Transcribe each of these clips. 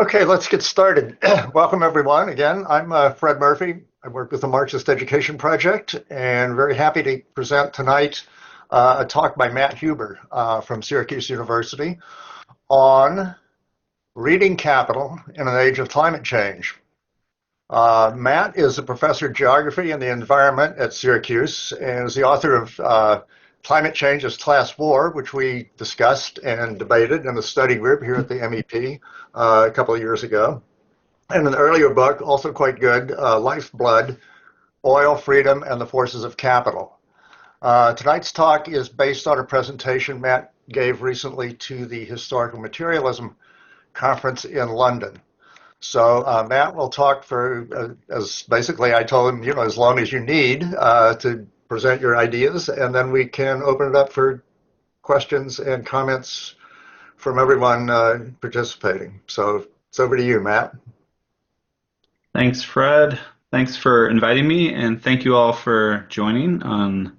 Okay, let's get started. Welcome, everyone. Again, I'm Fred Murphy. I work with the Marxist Education Project and very happy to present tonight a talk by Matt Huber from Syracuse University on reading capital in an age of climate change. Matt is a professor of geography and the environment at Syracuse and is the author of Climate Change as Class War, which we discussed and debated in the study group here at the MEP a couple of years ago. And an earlier book, also quite good, Lifeblood, Oil, Freedom, and the Forces of Capital. Tonight's talk is based on a presentation Matt gave recently to the Historical Materialism Conference in London. So Matt will talk for, as basically I told him, as long as you need to present your ideas, and then we can open it up for questions and comments from everyone participating. So it's over to you, Matt. Thanks, Fred. Thanks for inviting me, and thank you all for joining on,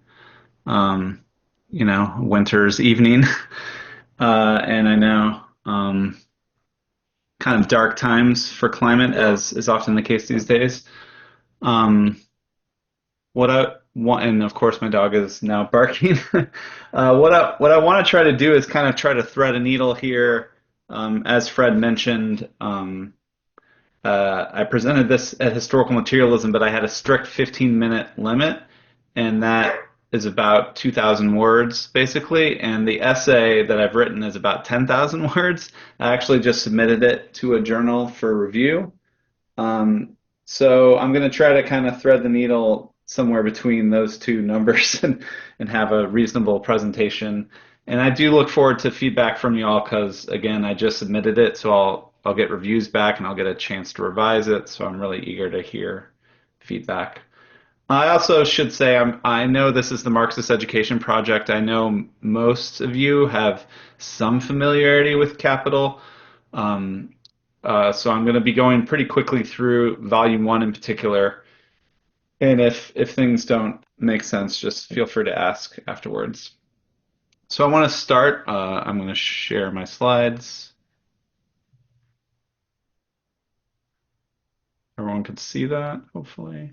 winter's evening. And I know kind of dark times for climate, as is often the case these days. What I want, and of course my dog is now barking. What I want to try to do is kind of try to thread a needle here. As Fred mentioned, I presented this at Historical Materialism, but I had a strict 15-minute limit, and that is about 2,000 words, basically. And the essay that I've written is about 10,000 words. I actually just submitted it to a journal for review. So I'm going to try to kind of thread the needle somewhere between those two numbers and have a reasonable presentation. And I do look forward to feedback from you all because, again, I just submitted it, so I'll get reviews back and I'll get a chance to revise it. So I'm really eager to hear feedback. I also should say I know this is the Marxist Education Project. I know most of you have some familiarity with capital. So I'm going to be going pretty quickly through Volume 1 in particular. And if things don't make sense, just feel free to ask afterwards. So I want to start. I'm going to share my slides. Everyone can see that, hopefully.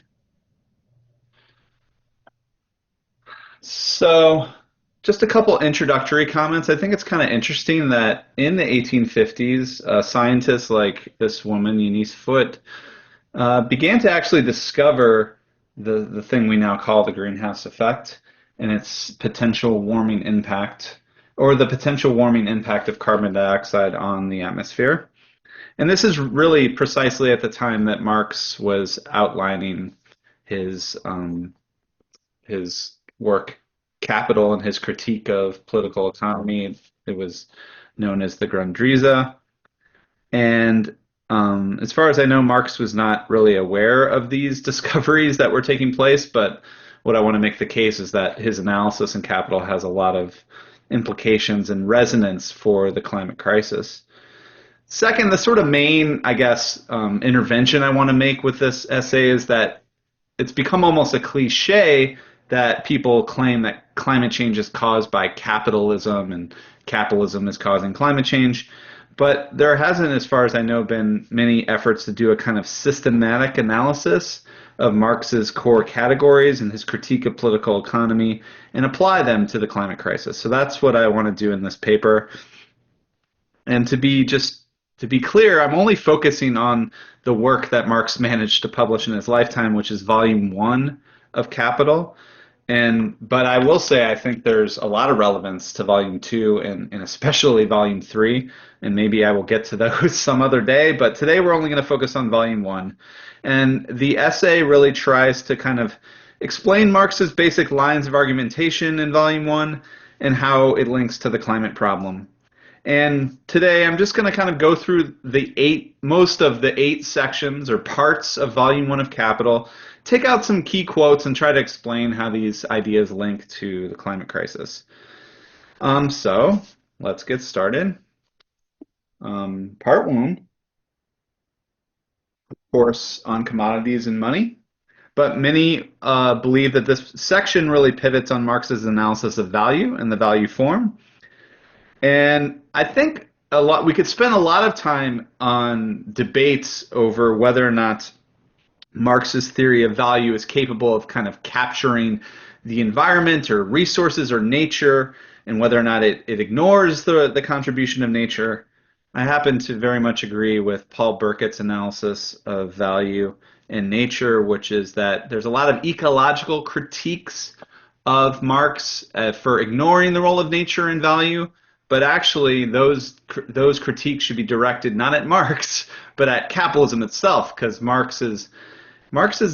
So just a couple introductory comments. I think it's kind of interesting that in the 1850s, scientists like this woman, Eunice Foote, began to actually discover the thing we now call the greenhouse effect and its potential warming impact, or the potential warming impact of carbon dioxide on the atmosphere. And this is really precisely at the time that Marx was outlining his work Capital and his critique of political economy. It was known as the Grundrisse. And as far as I know, Marx was not really aware of these discoveries that were taking place, but what I want to make the case is that his analysis in Capital has a lot of implications and resonance for the climate crisis. Second, the sort of main, I guess, intervention I want to make with this essay is that it's become almost a cliche that people claim that climate change is caused by capitalism and capitalism is causing climate change. But there hasn't, as far as I know, been many efforts to do a kind of systematic analysis of Marx's core categories and his critique of political economy and apply them to the climate crisis. So that's what I want to do in this paper. And to be clear, I'm only focusing on the work that Marx managed to publish in his lifetime, which is Volume 1 of Capital. But I will say I think there's a lot of relevance to Volume 2 and especially Volume 3, and maybe I will get to those some other day, but today we're only going to focus on Volume 1. And the essay really tries to kind of explain Marx's basic lines of argumentation in Volume 1 and how it links to the climate problem. And today I'm just going to kind of go through most of the 8 sections or parts of Volume 1 of Capital, take out some key quotes, and try to explain how these ideas link to the climate crisis. So let's get started. Part 1, of course, on commodities and money. But many believe that this section really pivots on Marx's analysis of value and the value form. And I think we could spend a lot of time on debates over whether or not Marx's theory of value is capable of kind of capturing the environment or resources or nature, and whether or not it ignores the contribution of nature. I happen to very much agree with Paul Burkett's analysis of value in nature, which is that there's a lot of ecological critiques of Marx for ignoring the role of nature in value, but actually those critiques should be directed not at Marx, but at capitalism itself, because Marx is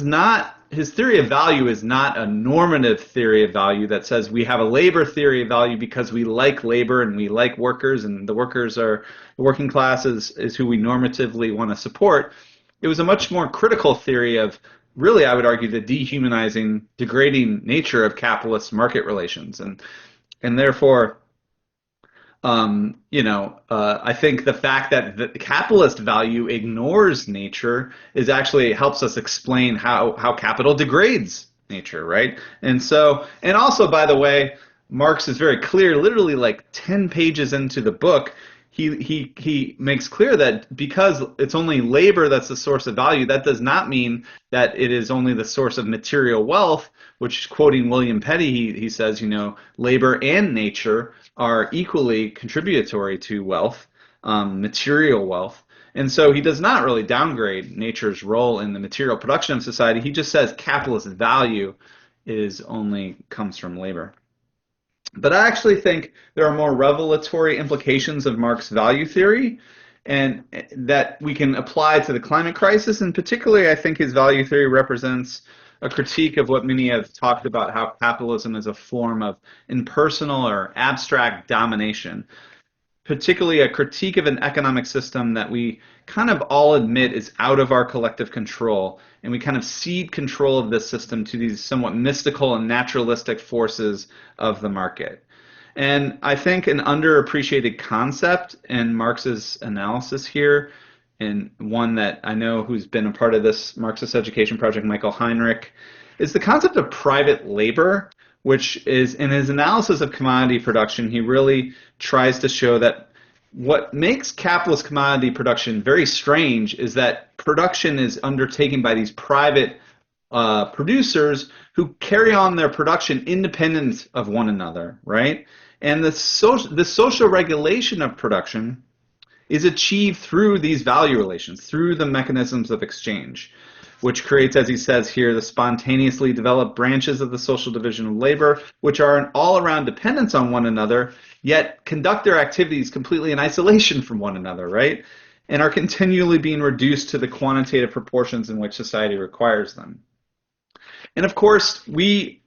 not, his theory of value is not a normative theory of value that says we have a labor theory of value because we like labor and we like workers, and the workers are, the working class is who we normatively want to support. It was a much more critical theory of, really, I would argue, the dehumanizing, degrading nature of capitalist market relations. And therefore, I think the fact that the capitalist value ignores nature is actually helps us explain how capital degrades nature, right? And also, by the way, Marx is very clear, literally like 10 pages into the book, he makes clear that because it's only labor that's the source of value, that does not mean that it is only the source of material wealth, which, quoting William Petty, he says, labor and nature are equally contributory to wealth, material wealth. And so he does not really downgrade nature's role in the material production of society. He just says capitalist value comes from labor. But I actually think there are more revelatory implications of Marx's value theory, and that we can apply to the climate crisis. And particularly, I think his value theory represents a critique of what many have talked about, how capitalism is a form of impersonal or abstract domination, particularly a critique of an economic system that we kind of all admit is out of our collective control, and we kind of cede control of this system to these somewhat mystical and naturalistic forces of the market. And I think an underappreciated concept in Marx's analysis here, and one that I know who's been a part of this Marxist education project, Michael Heinrich, is the concept of private labor, which is, in his analysis of commodity production, he really tries to show that what makes capitalist commodity production very strange is that production is undertaken by these private producers who carry on their production independent of one another, right? And the social regulation of production is achieved through these value relations, through the mechanisms of exchange, which creates, as he says here, the spontaneously developed branches of the social division of labor, which are an all-around dependence on one another, yet conduct their activities completely in isolation from one another, right? And are continually being reduced to the quantitative proportions in which society requires them. And of course, we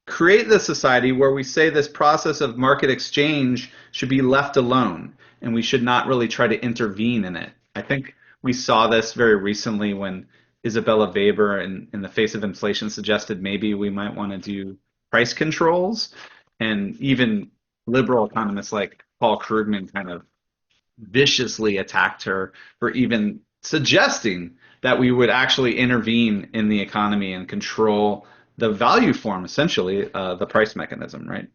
create this society where we say this process of market exchange should be left alone, and we should not really try to intervene in it. I think we saw this very recently when Isabella Weber, in the face of inflation, suggested maybe we might want to do price controls, and even liberal economists like Paul Krugman kind of viciously attacked her for even suggesting that we would actually intervene in the economy and control the value form, essentially, the price mechanism, right?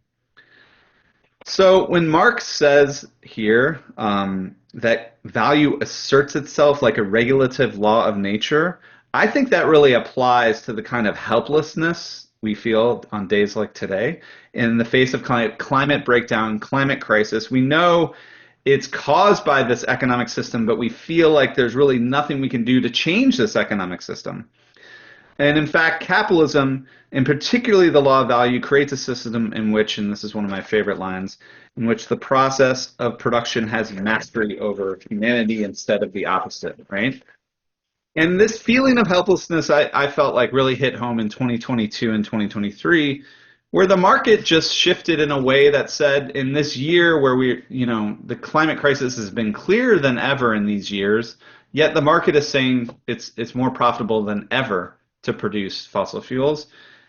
So when Marx says here that value asserts itself like a regulative law of nature, I think that really applies to the kind of helplessness we feel on days like today. In the face of climate breakdown, climate crisis, we know it's caused by this economic system, but we feel like there's really nothing we can do to change this economic system. And in fact, capitalism, and particularly the law of value, creates a system in which, and this is one of my favorite lines, in which the process of production has mastery over humanity instead of the opposite, right? And this feeling of helplessness, I felt like really hit home in 2022 and 2023, where the market just shifted in a way that said, in this year where the climate crisis has been clearer than ever in these years, yet the market is saying it's more profitable than ever to produce fossil fuels.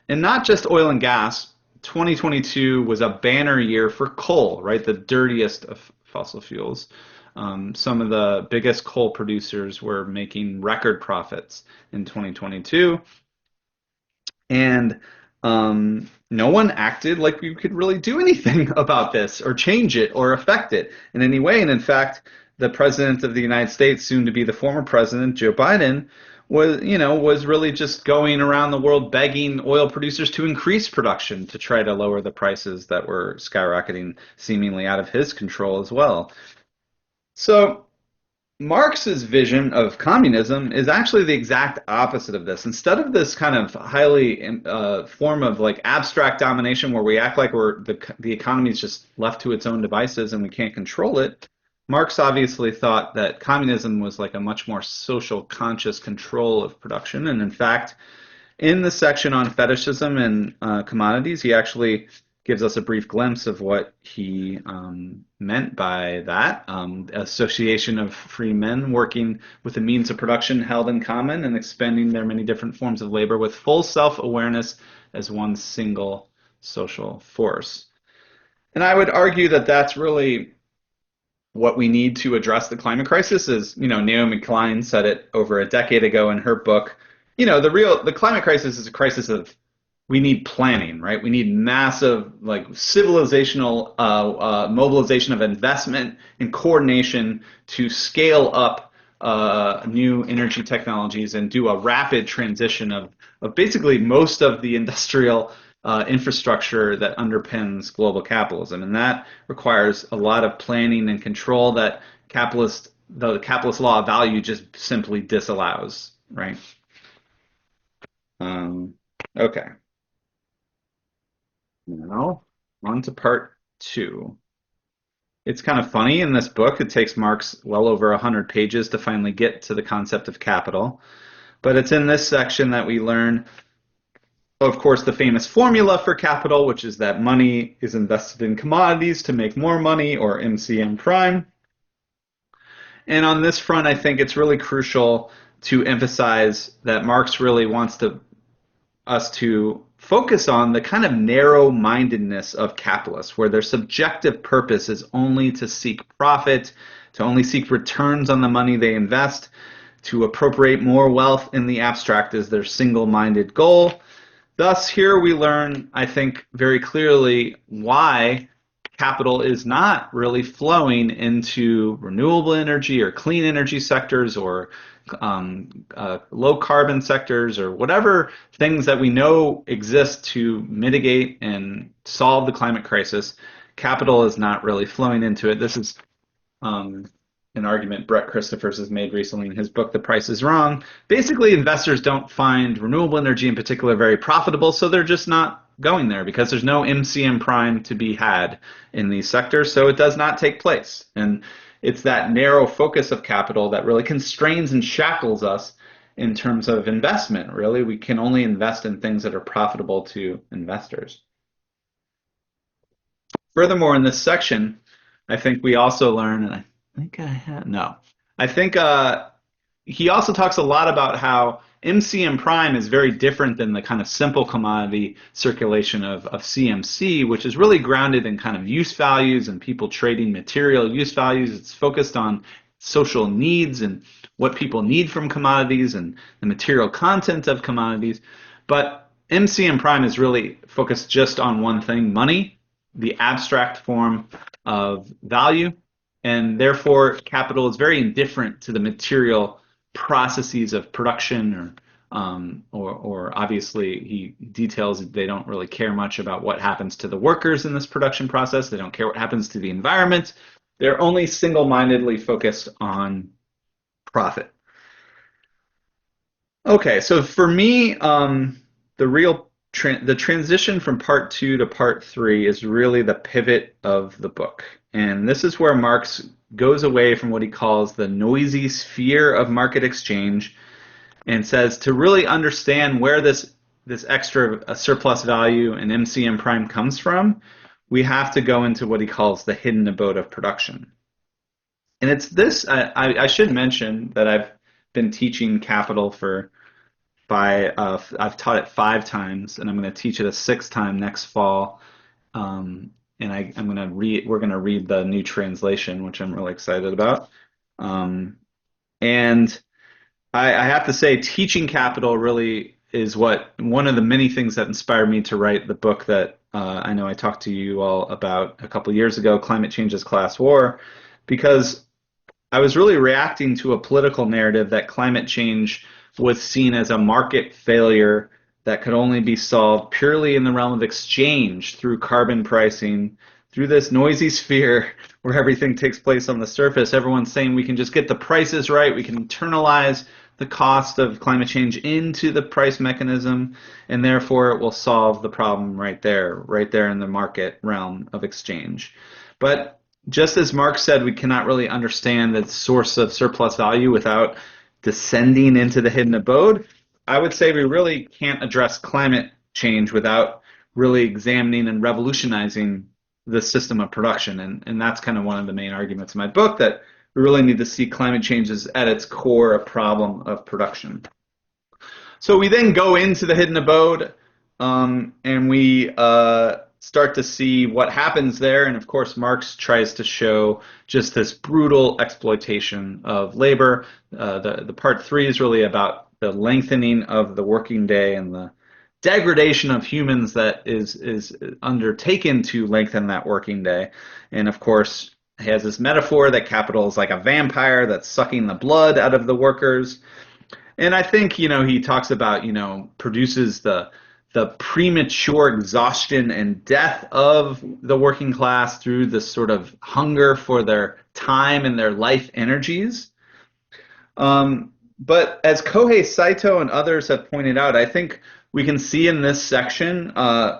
And not just oil and gas. 2022 was a banner year for coal, right? The dirtiest of fossil fuels. Some of the biggest coal producers were making record profits in 2022. And no one acted like we could really do anything about this or change it or affect it in any way. And in fact, the president of the United States, soon to be the former president, Joe Biden, was really just going around the world begging oil producers to increase production to try to lower the prices that were skyrocketing seemingly out of his control as well. So Marx's vision of communism is actually the exact opposite of this. Instead of this kind of highly form of like abstract domination where we act like the economy is just left to its own devices and we can't control it, Marx obviously thought that communism was like a much more social conscious control of production. And in fact, in the section on fetishism and commodities, he actually gives us a brief glimpse of what he meant by that. Association of free men working with the means of production held in common and expending their many different forms of labor with full self-awareness as one single social force. And I would argue that that's really what we need to address the climate crisis. Is, Naomi Klein said it over a decade ago in her book. The climate crisis is a crisis of, we need planning, right? We need massive, like, civilizational mobilization of investment and coordination to scale up new energy technologies and do a rapid transition of basically most of the industrial infrastructure that underpins global capitalism. And that requires a lot of planning and control that the capitalist law of value just simply disallows, right? Okay. Now, on to part 2. It's kind of funny in this book. It takes Marx well over 100 pages to finally get to the concept of capital. But it's in this section that we learn, of course, the famous formula for capital, which is that money is invested in commodities to make more money, or MCM prime. And on this front, I think it's really crucial to emphasize that Marx really wants us to focus on the kind of narrow-mindedness of capitalists, where their subjective purpose is only to seek profit, to only seek returns on the money they invest, to appropriate more wealth in the abstract is their single-minded goal. Thus, here we learn, I think, very clearly why capital is not really flowing into renewable energy or clean energy sectors or low carbon sectors or whatever things that we know exist to mitigate and solve the climate crisis. Capital is not really flowing into it. This is an argument Brett Christophers has made recently in his book, The Price is Wrong. Basically, investors don't find renewable energy in particular very profitable, so they're just not going there because there's no MCM prime to be had in these sectors, so it does not take place. And it's that narrow focus of capital that really constrains and shackles us in terms of investment, really. We can only invest in things that are profitable to investors. Furthermore, in this section, I think we also learn, and I think he also talks a lot about how MCM prime is very different than the kind of simple commodity circulation of CMC, which is really grounded in kind of use values and people trading material use values. It's focused on social needs and what people need from commodities and the material content of commodities. But MCM prime is really focused just on one thing, money, the abstract form of value. And therefore, capital is very indifferent to the material processes of production, or obviously he details that they don't really care much about what happens to the workers in this production process. They don't care what happens to the environment. They're only single-mindedly focused on profit. Okay, so for me, the transition from part 2 to part 3 is really the pivot of the book. And this is where Marx goes away from what he calls the noisy sphere of market exchange and says to really understand where this extra surplus value in MCM prime comes from, we have to go into what he calls the hidden abode of production. And it's this, I should mention that I've been teaching capital I've taught it 5 times, and I'm going to teach it a 6th time next fall. And we're going to read the new translation, which I'm really excited about. And I have to say, teaching capital really is what one of the many things that inspired me to write the book that I know I talked to you all about a couple years ago, Climate Change as Class War, because I was really reacting to a political narrative that climate change was seen as a market failure that could only be solved purely in the realm of exchange through carbon pricing, through this noisy sphere where everything takes place on the surface. Everyone's saying we can just get the prices right, we can internalize the cost of climate change into the price mechanism, and therefore it will solve the problem right there in the market realm of exchange. But just as Marx said, we cannot really understand the source of surplus value without descending into the hidden abode. I would say we really can't address climate change without really examining and revolutionizing the system of production. And that's kind of one of the main arguments in my book, that we really need to see climate change as at its core a problem of production. So we then go into the hidden abode, and we start to see what happens there. And of course, Marx tries to show just this brutal exploitation of labor. The part 3 is really about the lengthening of the working day and the degradation of humans that is undertaken to lengthen that working day. And of course, he has this metaphor that capital is like a vampire that's sucking the blood out of the workers. And I think, he talks about, produces the premature exhaustion and death of the working class through this sort of hunger for their time and their life energies. But as Kohei Saito and others have pointed out, I think we can see in this section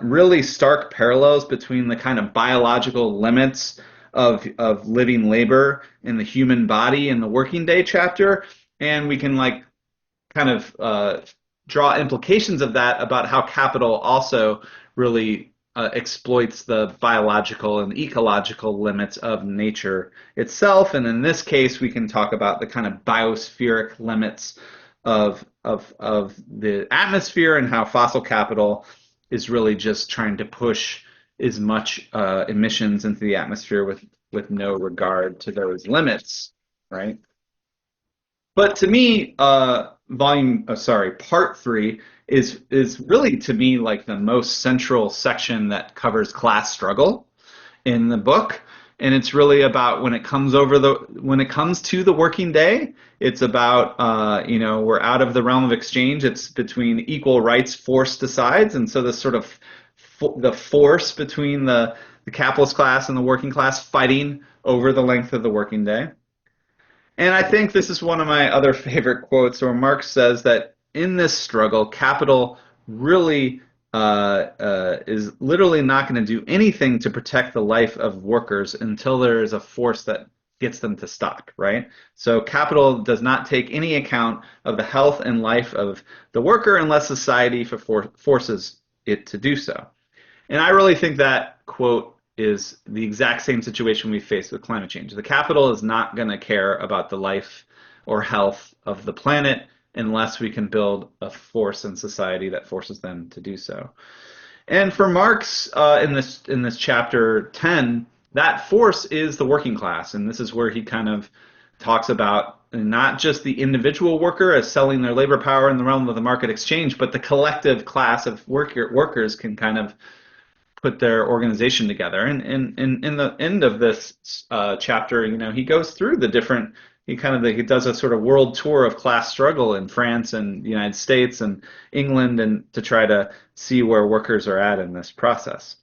really stark parallels between the kind of biological limits of living labor in the human body in the working day chapter, and we can kind of draw implications of that about how capital also really exploits the biological and ecological limits of nature itself. And in this case, we can talk about the kind of biospheric limits of the atmosphere, and how fossil capital is really just trying to push as much emissions into the atmosphere with no regard to those limits, right? But to me, part 3 is really, to me, like the most central section that covers class struggle in the book. And it's really about when it comes to the working day, it's about we're out of the realm of exchange. It's between equal rights force decides, and so this sort of the force between the capitalist class and the working class fighting over the length of the working day. And I think this is one of my other favorite quotes, where Marx says that in this struggle, capital really is literally not going to do anything to protect the life of workers until there is a force that gets them to stop, right? So capital does not take any account of the health and life of the worker unless society forces it to do so. And I really think that quote is the exact same situation we face with climate change. The capital is not going to care about the life or health of the planet unless we can build a force in society that forces them to do so. And for Marx, in this chapter 10, that force is the working class, and this is where he kind of talks about not just the individual worker as selling their labor power in the realm of the market exchange, but the collective class of workers can kind of put their organization together. And in the end of this chapter, he goes through the different. He does a sort of world tour of class struggle in France and the United States and England, and to try to see where workers are at in this process.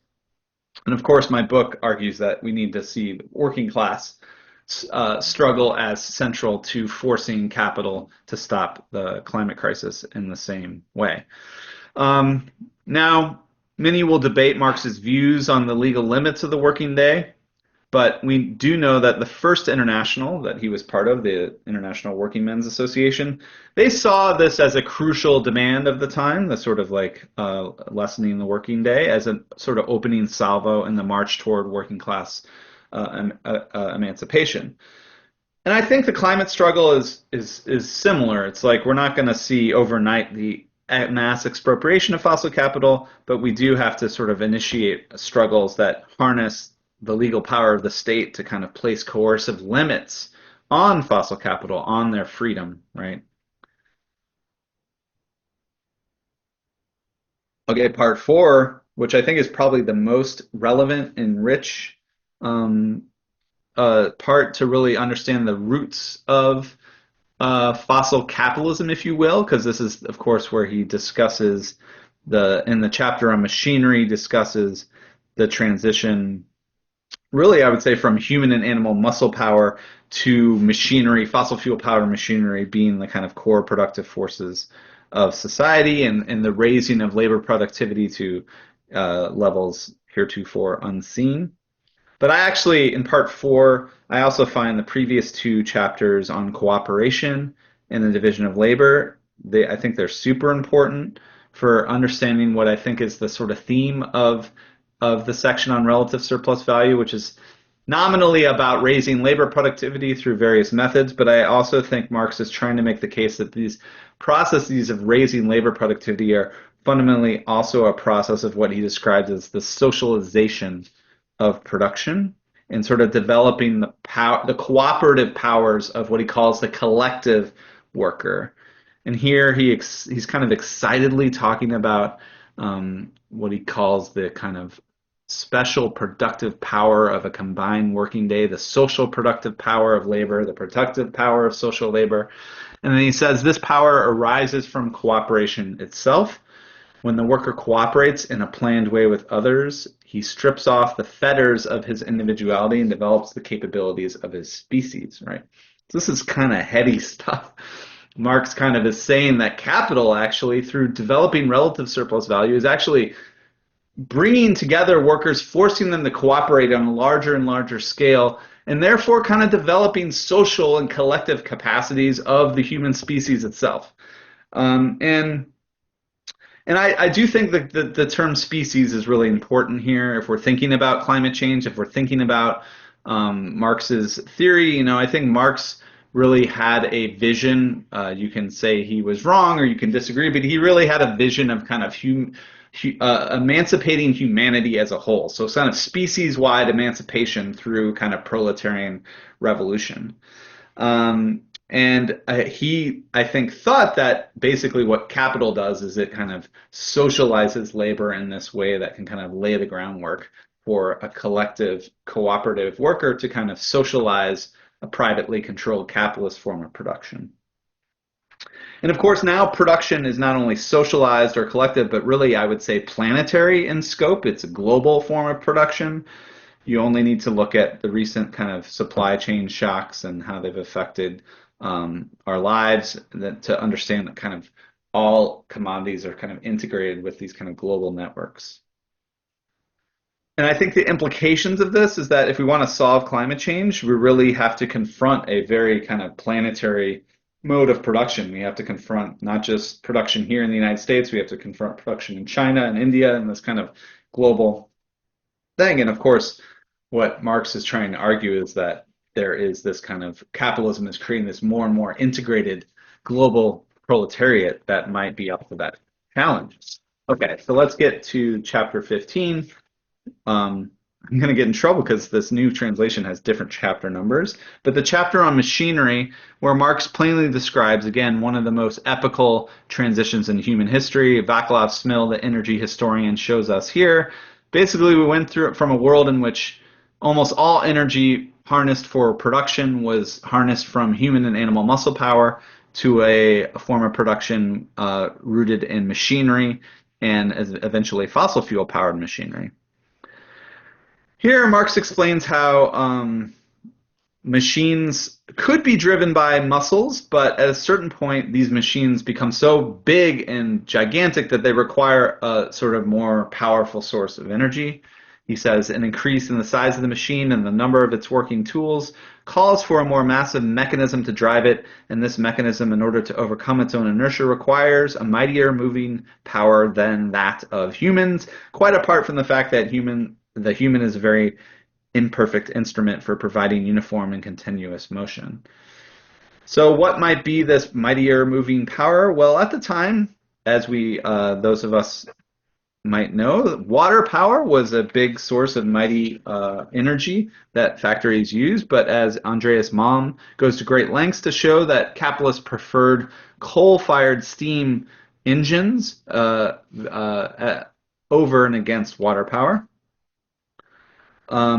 And of course, my book argues that we need to see working class struggle as central to forcing capital to stop the climate crisis in the same way. Now, many will debate Marx's views on the legal limits of the working day, but we do know that the first international that he was part of, the International Working Men's Association, they saw this as a crucial demand of the time, the sort of lessening the working day as a sort of opening salvo in the march toward working class emancipation. And I think the climate struggle is similar. It's like we're not going to see overnight the mass expropriation of fossil capital, but we do have to sort of initiate struggles that harness the legal power of the state to kind of place coercive limits on fossil capital, on their freedom, right? Okay, part four, which I think is probably the most relevant and rich um, part to really understand the roots of fossil capitalism, if you will, because this is, of course, where he discusses in the chapter on machinery, discusses the transition, really, I would say, from human and animal muscle power to machinery, fossil fuel powered machinery being the kind of core productive forces of society, and the raising of labor productivity to levels heretofore unseen. But I actually, in part four, I also find the previous two chapters on cooperation and the division of labor, I think they're super important for understanding what I think is the sort of theme of the section on relative surplus value, which is nominally about raising labor productivity through various methods. But I also think Marx is trying to make the case that these processes of raising labor productivity are fundamentally also a process of what he describes as the socialization of production, and sort of developing the cooperative powers of what he calls the collective worker. And here he's kind of excitedly talking about what he calls the kind of special productive power of a combined working day, the social productive power of labor, the productive power of social labor. And then he says this power arises from cooperation itself. When the worker cooperates in a planned way with others, he strips off the fetters of his individuality and develops the capabilities of his species, right? So this is kind of heady stuff. Marx kind of is saying that capital actually, through developing relative surplus value, is actually bringing together workers, forcing them to cooperate on a larger and larger scale, and therefore kind of developing social and collective capacities of the human species itself. And I do think that the term species is really important here. If we're thinking about climate change, if we're thinking about Marx's theory, I think Marx really had a vision. You can say he was wrong or you can disagree, but he really had a vision of kind of emancipating humanity as a whole. So kind of species-wide emancipation through kind of proletarian revolution. And he, I think, thought that basically what capital does is it kind of socializes labor in this way that can kind of lay the groundwork for a collective, cooperative worker to kind of socialize a privately controlled capitalist form of production. And of course, now production is not only socialized or collective, but really, I would say, planetary in scope. It's a global form of production. You only need to look at the recent kind of supply chain shocks and how they've affected our lives to understand that kind of all commodities are kind of integrated with these kind of global networks. And I think the implications of this is that if we want to solve climate change, we really have to confront a very kind of planetary mode of production. We have to confront not just production here in the United States, we have to confront production in China and India and this kind of global thing. And of course, what Marx is trying to argue is that there is this kind of capitalism is creating this more and more integrated global proletariat that might be up for that challenge. Okay, so let's get to chapter 15. I'm going to get in trouble because this new translation has different chapter numbers. But the chapter on machinery, where Marx plainly describes, again, one of the most epical transitions in human history. Vaclav Smil, the energy historian, shows us here. Basically, we went through it from a world in which almost all energy harnessed for production was harnessed from human and animal muscle power to a form of production rooted in machinery and eventually fossil fuel powered machinery. Here, Marx explains how machines could be driven by muscles, but at a certain point, these machines become so big and gigantic that they require a sort of more powerful source of energy. He says an increase in the size of the machine and the number of its working tools calls for a more massive mechanism to drive it, and this mechanism, in order to overcome its own inertia, requires a mightier moving power than that of humans, quite apart from the fact that the human is a very imperfect instrument for providing uniform and continuous motion. So what might be this mightier moving power? Well, at the time, as those of us might know, water power was a big source of mighty energy that factories use. But as Andreas Malm goes to great lengths to show that capitalists preferred coal-fired steam engines over and against water power,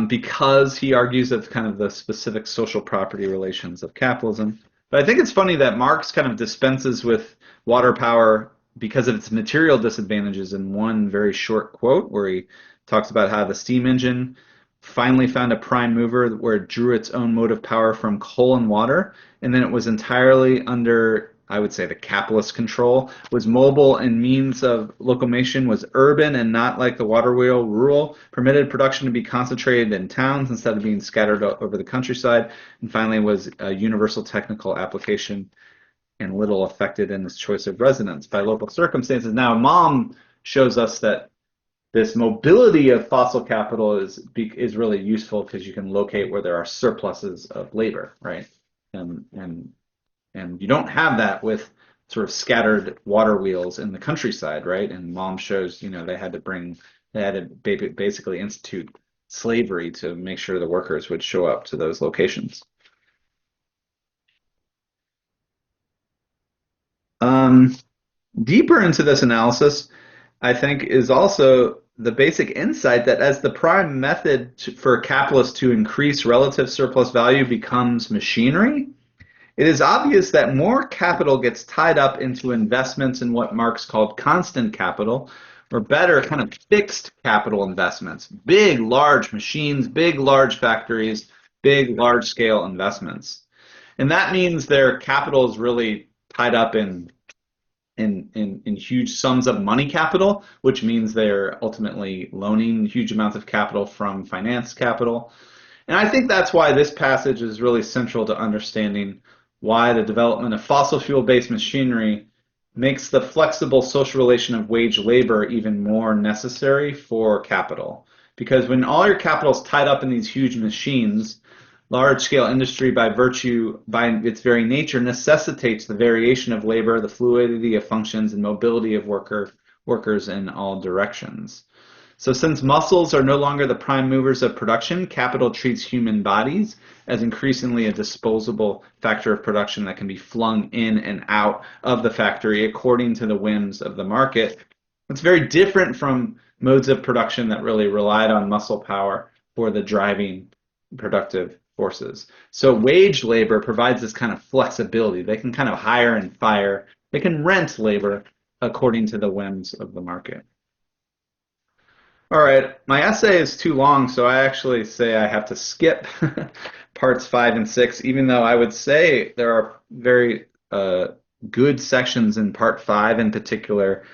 because he argues of kind of the specific social property relations of capitalism. But I think it's funny that Marx kind of dispenses with water power because of its material disadvantages in one very short quote where he talks about how the steam engine finally found a prime mover where it drew its own motive power from coal and water, and then it was entirely under, I would say, the capitalist control, was mobile and means of locomotion was urban and not like the water wheel rural, permitted production to be concentrated in towns instead of being scattered over the countryside, and finally was a universal technical application and little affected in its choice of residence by local circumstances. Now, Mom shows us that this mobility of fossil capital is really useful because you can locate where there are surpluses of labor, right? And you don't have that with sort of scattered water wheels in the countryside, right? And Mom shows, they had to basically institute slavery to make sure the workers would show up to those locations. Deeper into this analysis, I think, is also the basic insight that as the prime method for capitalists to increase relative surplus value becomes machinery, it is obvious that more capital gets tied up into investments in what Marx called constant capital, or better, kind of fixed capital investments, big, large machines, big, large factories, big, large-scale investments. And that means their capital is really tied up in huge sums of money capital, which means they're ultimately loaning huge amounts of capital from finance capital. And I think that's why this passage is really central to understanding why the development of fossil fuel-based machinery makes the flexible social relation of wage labor even more necessary for capital. Because when all your capital is tied up in these huge machines, large-scale industry, by its very nature, necessitates the variation of labor, the fluidity of functions, and mobility of workers in all directions. So since muscles are no longer the prime movers of production, capital treats human bodies as increasingly a disposable factor of production that can be flung in and out of the factory according to the whims of the market. It's very different from modes of production that really relied on muscle power for the driving productive forces. So wage labor provides this kind of flexibility. They can kind of hire and fire. They can rent labor according to the whims of the market. All right, my essay is too long, so I actually say I have to skip parts 5 and 6, even though I would say there are very good sections in part 5 in particular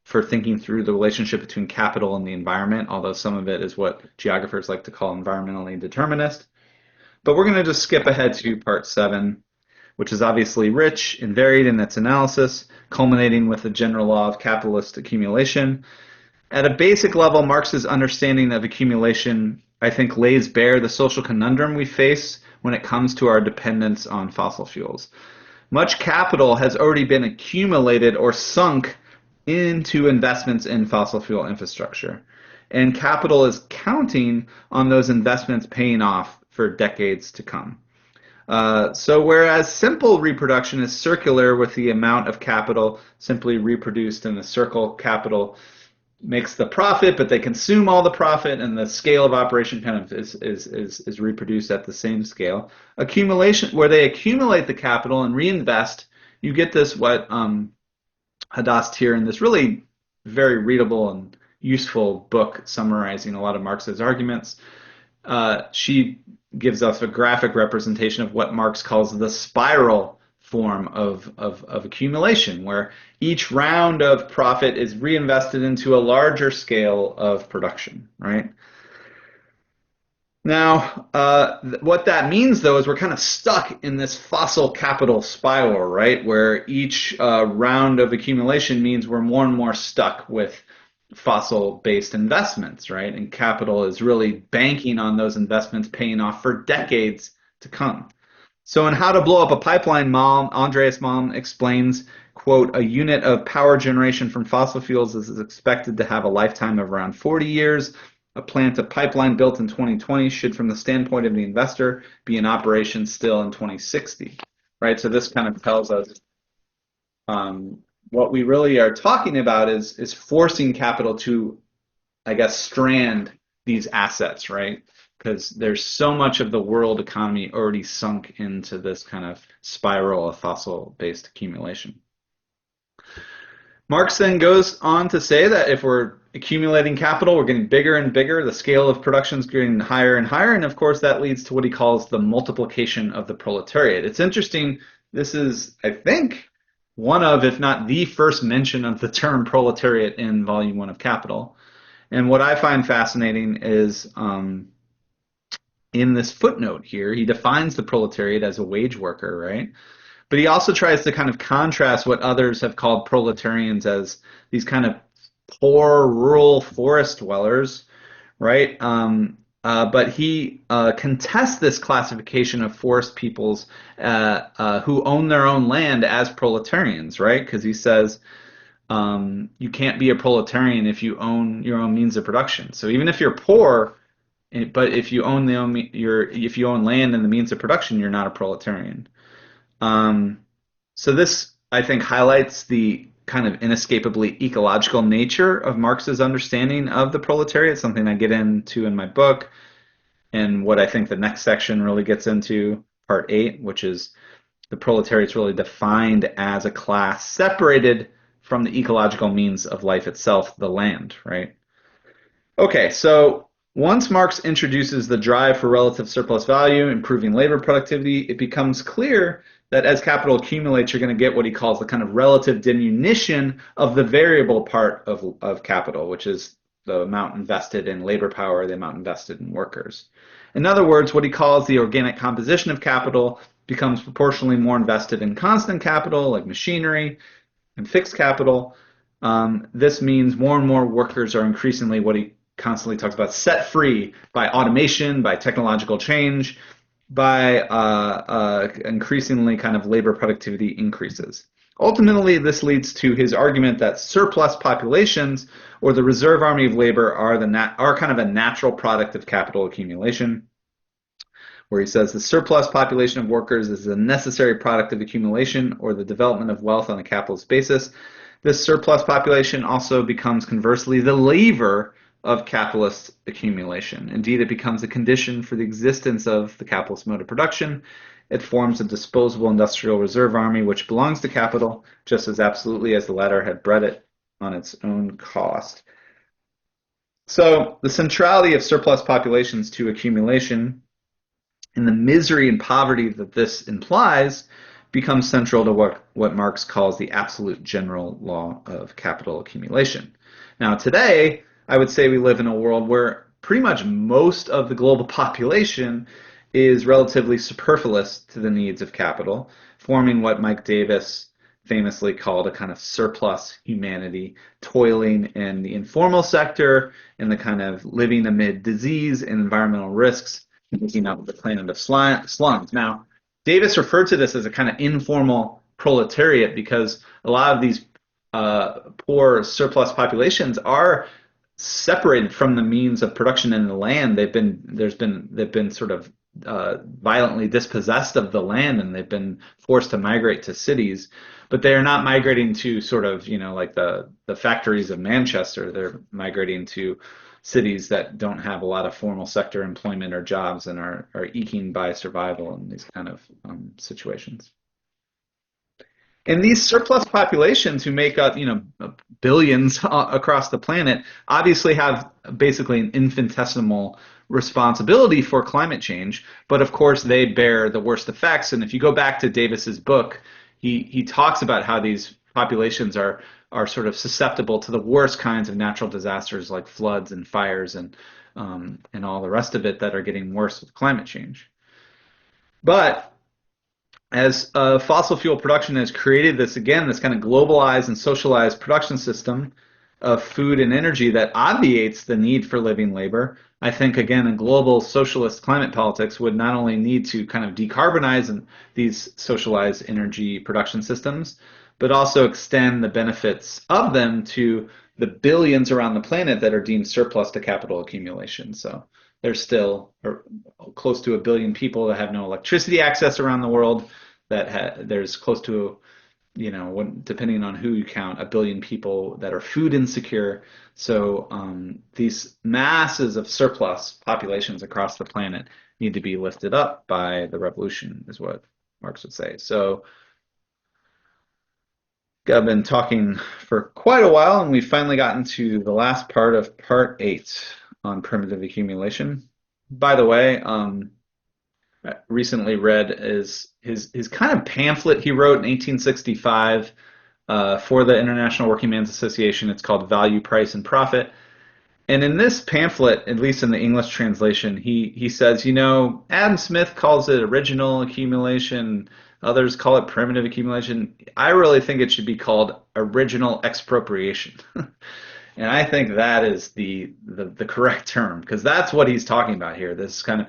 for thinking through the relationship between capital and the environment, although some of it is what geographers like to call environmentally determinist. But we're going to just skip ahead to part 7, which is obviously rich and varied in its analysis, culminating with the general law of capitalist accumulation. At a basic level, Marx's understanding of accumulation, I think, lays bare the social conundrum we face when it comes to our dependence on fossil fuels. Much capital has already been accumulated or sunk into investments in fossil fuel infrastructure. And capital is counting on those investments paying off for decades to come. So whereas simple reproduction is circular with the amount of capital simply reproduced in the circle, capital makes the profit, but they consume all the profit, and the scale of operation kind of is reproduced at the same scale. Accumulation, where they accumulate the capital and reinvest, you get this what Hadass here in this really very readable and useful book summarizing a lot of Marx's arguments. She gives us a graphic representation of what Marx calls the spiral form of accumulation, where each round of profit is reinvested into a larger scale of production, right? Now, what that means, though, is we're kind of stuck in this fossil capital spiral, right? Where each round of accumulation means we're more and more stuck with fossil-based investments, right? And capital is really banking on those investments paying off for decades to come. So in How to Blow Up a Pipeline, Andreas Malm explains, quote, a unit of power generation from fossil fuels is expected to have a lifetime of around 40 years. A plant, a pipeline built in 2020 should, from the standpoint of the investor, be in operation still in 2060, right? So this kind of tells us what we really are talking about is forcing capital to, I guess, strand these assets, right? Because there's so much of the world economy already sunk into this kind of spiral of fossil-based accumulation. Marx then goes on to say that if we're accumulating capital, we're getting bigger and bigger, the scale of production is getting higher and higher, and of course that leads to what he calls the multiplication of the proletariat. It's interesting, this is, I think, one of, if not the first mention of the term proletariat in Volume 1 of Capital. And what I find fascinating is in this footnote here, he defines the proletariat as a wage worker, right? But he also tries to kind of contrast what others have called proletarians as these kind of poor rural forest dwellers, right? But he contests this classification of forest peoples who own their own land as proletarians, right? Because he says you can't be a proletarian if you own your own means of production. So even if you're poor, but if you own if you own land and the means of production, you're not a proletarian. So this, I think, highlights the kind of inescapably ecological nature of Marx's understanding of the proletariat, something I get into in my book, and what I think the next section really gets into, part 8, which is the proletariat's really defined as a class separated from the ecological means of life itself, the land, right? Okay, so once Marx introduces the drive for relative surplus value, improving labor productivity, it becomes clear that as capital accumulates, you're going to get what he calls the kind of relative diminution of the variable part of capital, which is the amount invested in labor power, the amount invested in workers. In other words, what he calls the organic composition of capital becomes proportionally more invested in constant capital, like machinery, and fixed capital. This means more and more workers are increasingly what he constantly talks about, set free by automation, by technological change, by increasingly kind of labor productivity increases. Ultimately, this leads to his argument that surplus populations, or the reserve army of labor, are kind of a natural product of capital accumulation, where he says the surplus population of workers is a necessary product of accumulation or the development of wealth on a capitalist basis. This surplus population also becomes conversely the lever of capitalist accumulation. Indeed, it becomes a condition for the existence of the capitalist mode of production. It forms a disposable industrial reserve army which belongs to capital, just as absolutely as the latter had bred it on its own cost. So the centrality of surplus populations to accumulation and the misery and poverty that this implies becomes central to what Marx calls the absolute general law of capital accumulation. Now today, I would say we live in a world where pretty much most of the global population is relatively superfluous to the needs of capital, forming what Mike Davis famously called a kind of surplus humanity, toiling in the informal sector, in the kind of living amid disease and environmental risks, making up the planet of slums. Now, Davis referred to this as a kind of informal proletariat because a lot of these poor surplus populations are separated from the means of production in the land. They've been sort of violently dispossessed of the land, and they've been forced to migrate to cities. But they are not migrating to sort of, like the factories of Manchester. They're migrating to cities that don't have a lot of formal sector employment or jobs and are eking by survival in these kind of situations. And these surplus populations who make up, billions across the planet obviously have basically an infinitesimal responsibility for climate change, but of course they bear the worst effects. And if you go back to Davis's book, he talks about how these populations are sort of susceptible to the worst kinds of natural disasters like floods and fires and all the rest of it that are getting worse with climate change. But as fossil fuel production has created this kind of globalized and socialized production system of food and energy that obviates the need for living labor, I think, again, a global socialist climate politics would not only need to kind of decarbonize these socialized energy production systems, but also extend the benefits of them to the billions around the planet that are deemed surplus to capital accumulation. So there's still close to 1 billion people that have no electricity access around the world. There's close to depending on who you count, a billion people that are food insecure. So these masses of surplus populations across the planet need to be lifted up by the revolution, is what Marx would say. So I've been talking for quite a while, and we've finally gotten to the last part of part 8 on primitive accumulation. By the way, I recently read his kind of pamphlet he wrote in 1865 for the International Working Man's Association. It's called Value, Price, and Profit. And in this pamphlet, at least in the English translation, he says, Adam Smith calls it original accumulation, others call it primitive accumulation. I really think it should be called original expropriation. And I think that is the correct term, because that's what he's talking about here. This kind of,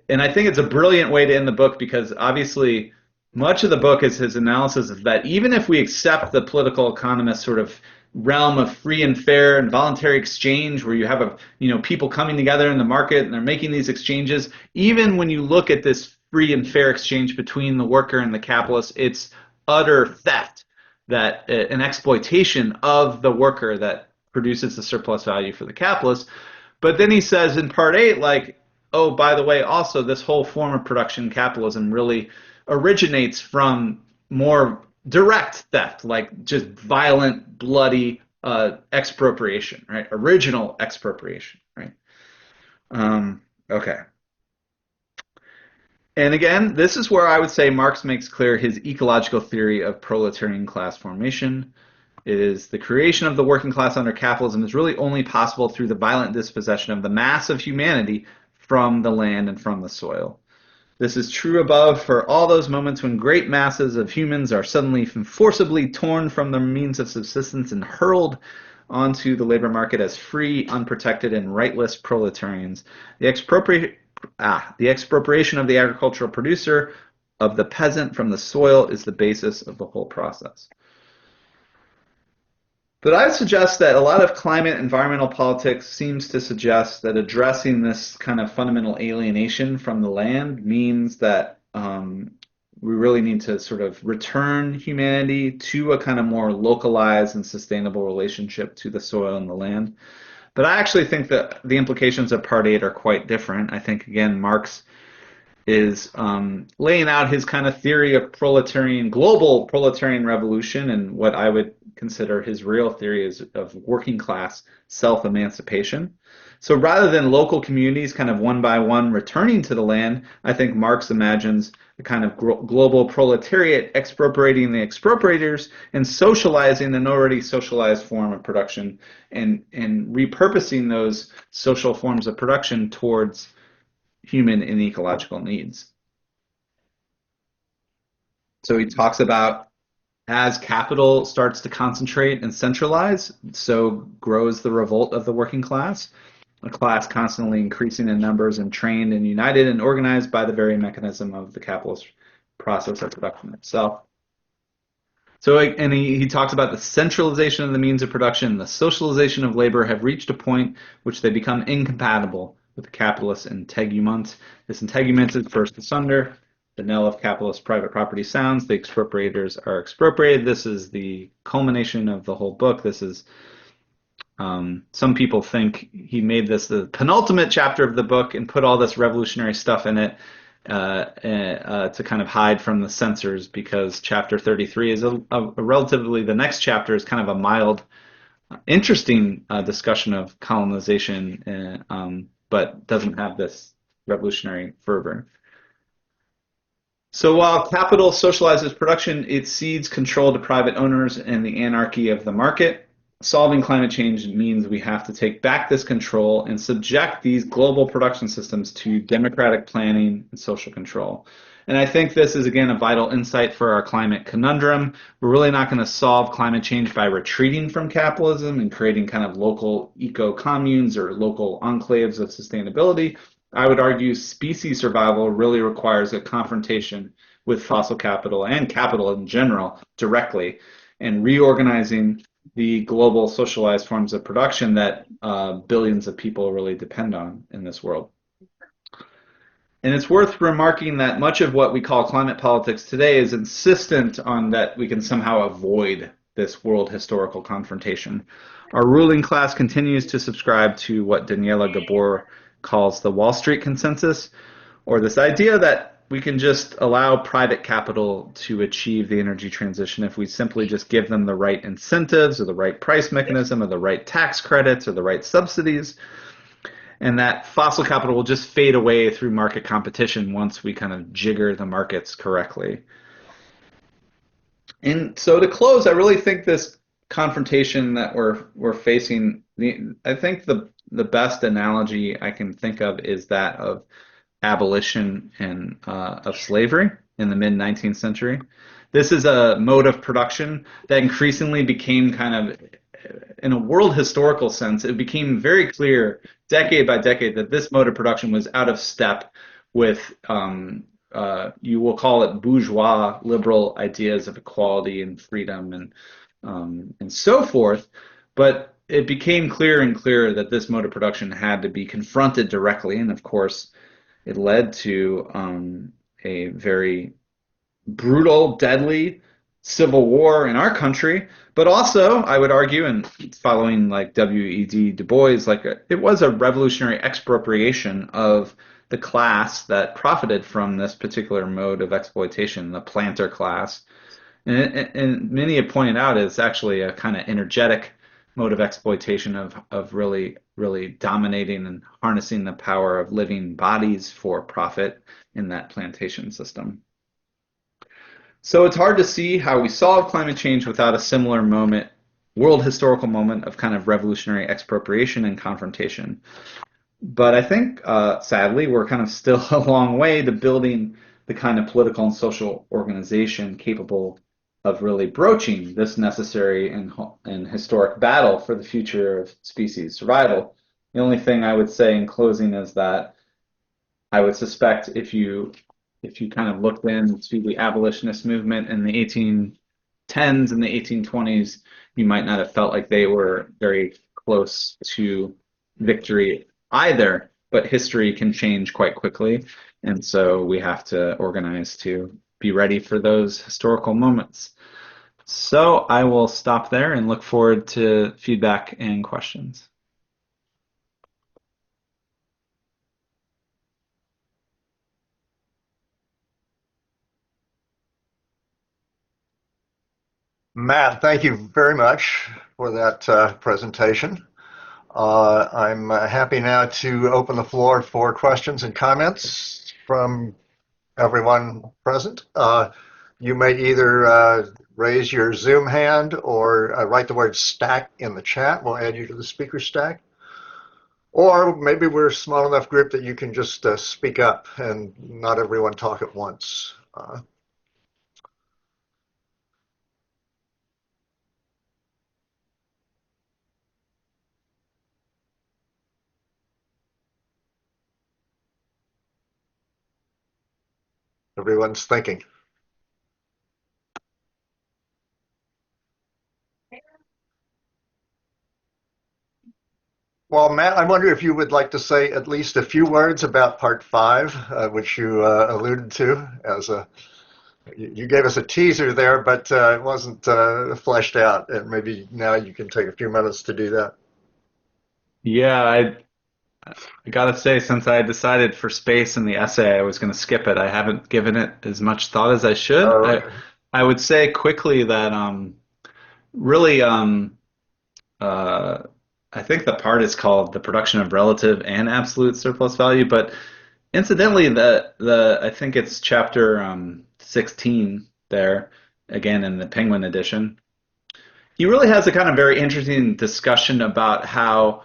and I think it's a brilliant way to end the book, because obviously much of the book is his analysis of that even if we accept the political economist sort of realm of free and fair and voluntary exchange, where you have people coming together in the market and they're making these exchanges, even when you look at this free and fair exchange between the worker and the capitalist, it's utter theft, that an exploitation of the worker that produces the surplus value for the capitalist. But then he says in part 8, like, oh, by the way, also this whole form of production capitalism really originates from more direct theft, like just violent, bloody expropriation, right? Original expropriation, right? Okay. And again, this is where I would say Marx makes clear his ecological theory of proletarian class formation. It is the creation of the working class under capitalism is really only possible through the violent dispossession of the mass of humanity from the land and from the soil. This is true above for all those moments when great masses of humans are suddenly and forcibly torn from their means of subsistence and hurled onto the labor market as free, unprotected, and rightless proletarians. The expropriation of the agricultural producer, of the peasant from the soil, is the basis of the whole process. But I would suggest that a lot of climate environmental politics seems to suggest that addressing this kind of fundamental alienation from the land means that we really need to sort of return humanity to a kind of more localized and sustainable relationship to the soil and the land. But I actually think that the implications of part 8 are quite different. I think, again, Marx is laying out his kind of theory of global proletarian revolution, and what I would consider his real theory is of working class self-emancipation. So rather than local communities kind of one by one returning to the land, I think Marx imagines a kind of global proletariat expropriating the expropriators and socializing an already socialized form of production, and repurposing those social forms of production towards human and ecological needs. So he talks about, as capital starts to concentrate and centralize, so grows the revolt of the working class, a class constantly increasing in numbers and trained and united and organized by the very mechanism of the capitalist process of production itself. So, and he talks about the centralization of the means of production, the socialization of labor have reached a point which they become incompatible with the capitalist integument. This integument is burst asunder. The knell of capitalist private property sounds. The expropriators are expropriated. This is the culmination of the whole book. This is, some people think he made this the penultimate chapter of the book and put all this revolutionary stuff in it to kind of hide from the censors, because chapter 33 is a relatively, the next chapter is kind of a mild, interesting discussion of colonization, but doesn't have this revolutionary fervor. So while capital socializes production, it cedes control to private owners and the anarchy of the market. Solving climate change means we have to take back this control and subject these global production systems to democratic planning and social control. And I think this is, again, a vital insight for our climate conundrum. We're really not going to solve climate change by retreating from capitalism and creating kind of local eco-communes or local enclaves of sustainability. I would argue species survival really requires a confrontation with fossil capital and capital in general directly, and reorganizing the global socialized forms of production that billions of people really depend on in this world. And it's worth remarking that much of what we call climate politics today is insistent on that we can somehow avoid this world historical confrontation. Our ruling class continues to subscribe to what Daniela Gabor calls the Wall Street consensus, or this idea that we can just allow private capital to achieve the energy transition if we simply just give them the right incentives or the right price mechanism or the right tax credits or the right subsidies, and that fossil capital will just fade away through market competition once we kind of jigger the markets correctly. And so to close, I really think this confrontation that we're facing, I think the best analogy I can think of is that of abolition and of slavery in the mid 19th century. This is a mode of production that increasingly became kind of, in a world historical sense, it became very clear decade by decade that this mode of production was out of step with, you will call it bourgeois liberal ideas of equality and freedom and so forth. But it became clearer and clearer that this mode of production had to be confronted directly, and of course, it led to a very brutal, deadly civil war in our country. But also, I would argue, and following like W.E.D. Du Bois, like it was a revolutionary expropriation of the class that profited from this particular mode of exploitation, the planter class. And many have pointed out it's actually a kind of energetic mode of exploitation of really, really dominating and harnessing the power of living bodies for profit in that plantation system. So it's hard to see how we solve climate change without a similar moment, world historical moment of kind of revolutionary expropriation and confrontation. But I think, sadly, we're kind of still a long way to building the kind of political and social organization capable of really broaching this necessary and historic battle for the future of species survival. The only thing I would say in closing is that I would suspect if you kind of looked into the abolitionist movement in the 1810s and the 1820s, you might not have felt like they were very close to victory either, but history can change quite quickly, and so we have to organize to be ready for those historical moments. So I will stop there and look forward to feedback and questions. Matt, thank you very much for that presentation. I'm happy now to open the floor for questions and comments from everyone present. You may either raise your Zoom hand or write the word stack in the chat. We'll add you to the speaker stack. Or maybe we're a small enough group that you can just speak up and not everyone talk at once. Everyone's thinking. Well, Matt, I wonder if you would like to say at least a few words about part five, which you alluded to as you gave us a teaser there, but it wasn't fleshed out. And maybe now you can take a few minutes to do that. Yeah, I gotta say, since I decided for space in the essay I was going to skip it, I haven't given it as much thought as I should. Okay. I would say quickly that really uh, I think the part is called the production of relative and absolute surplus value, but incidentally, the I think it's chapter 16 there, again in the Penguin edition. He really has a kind of very interesting discussion about how,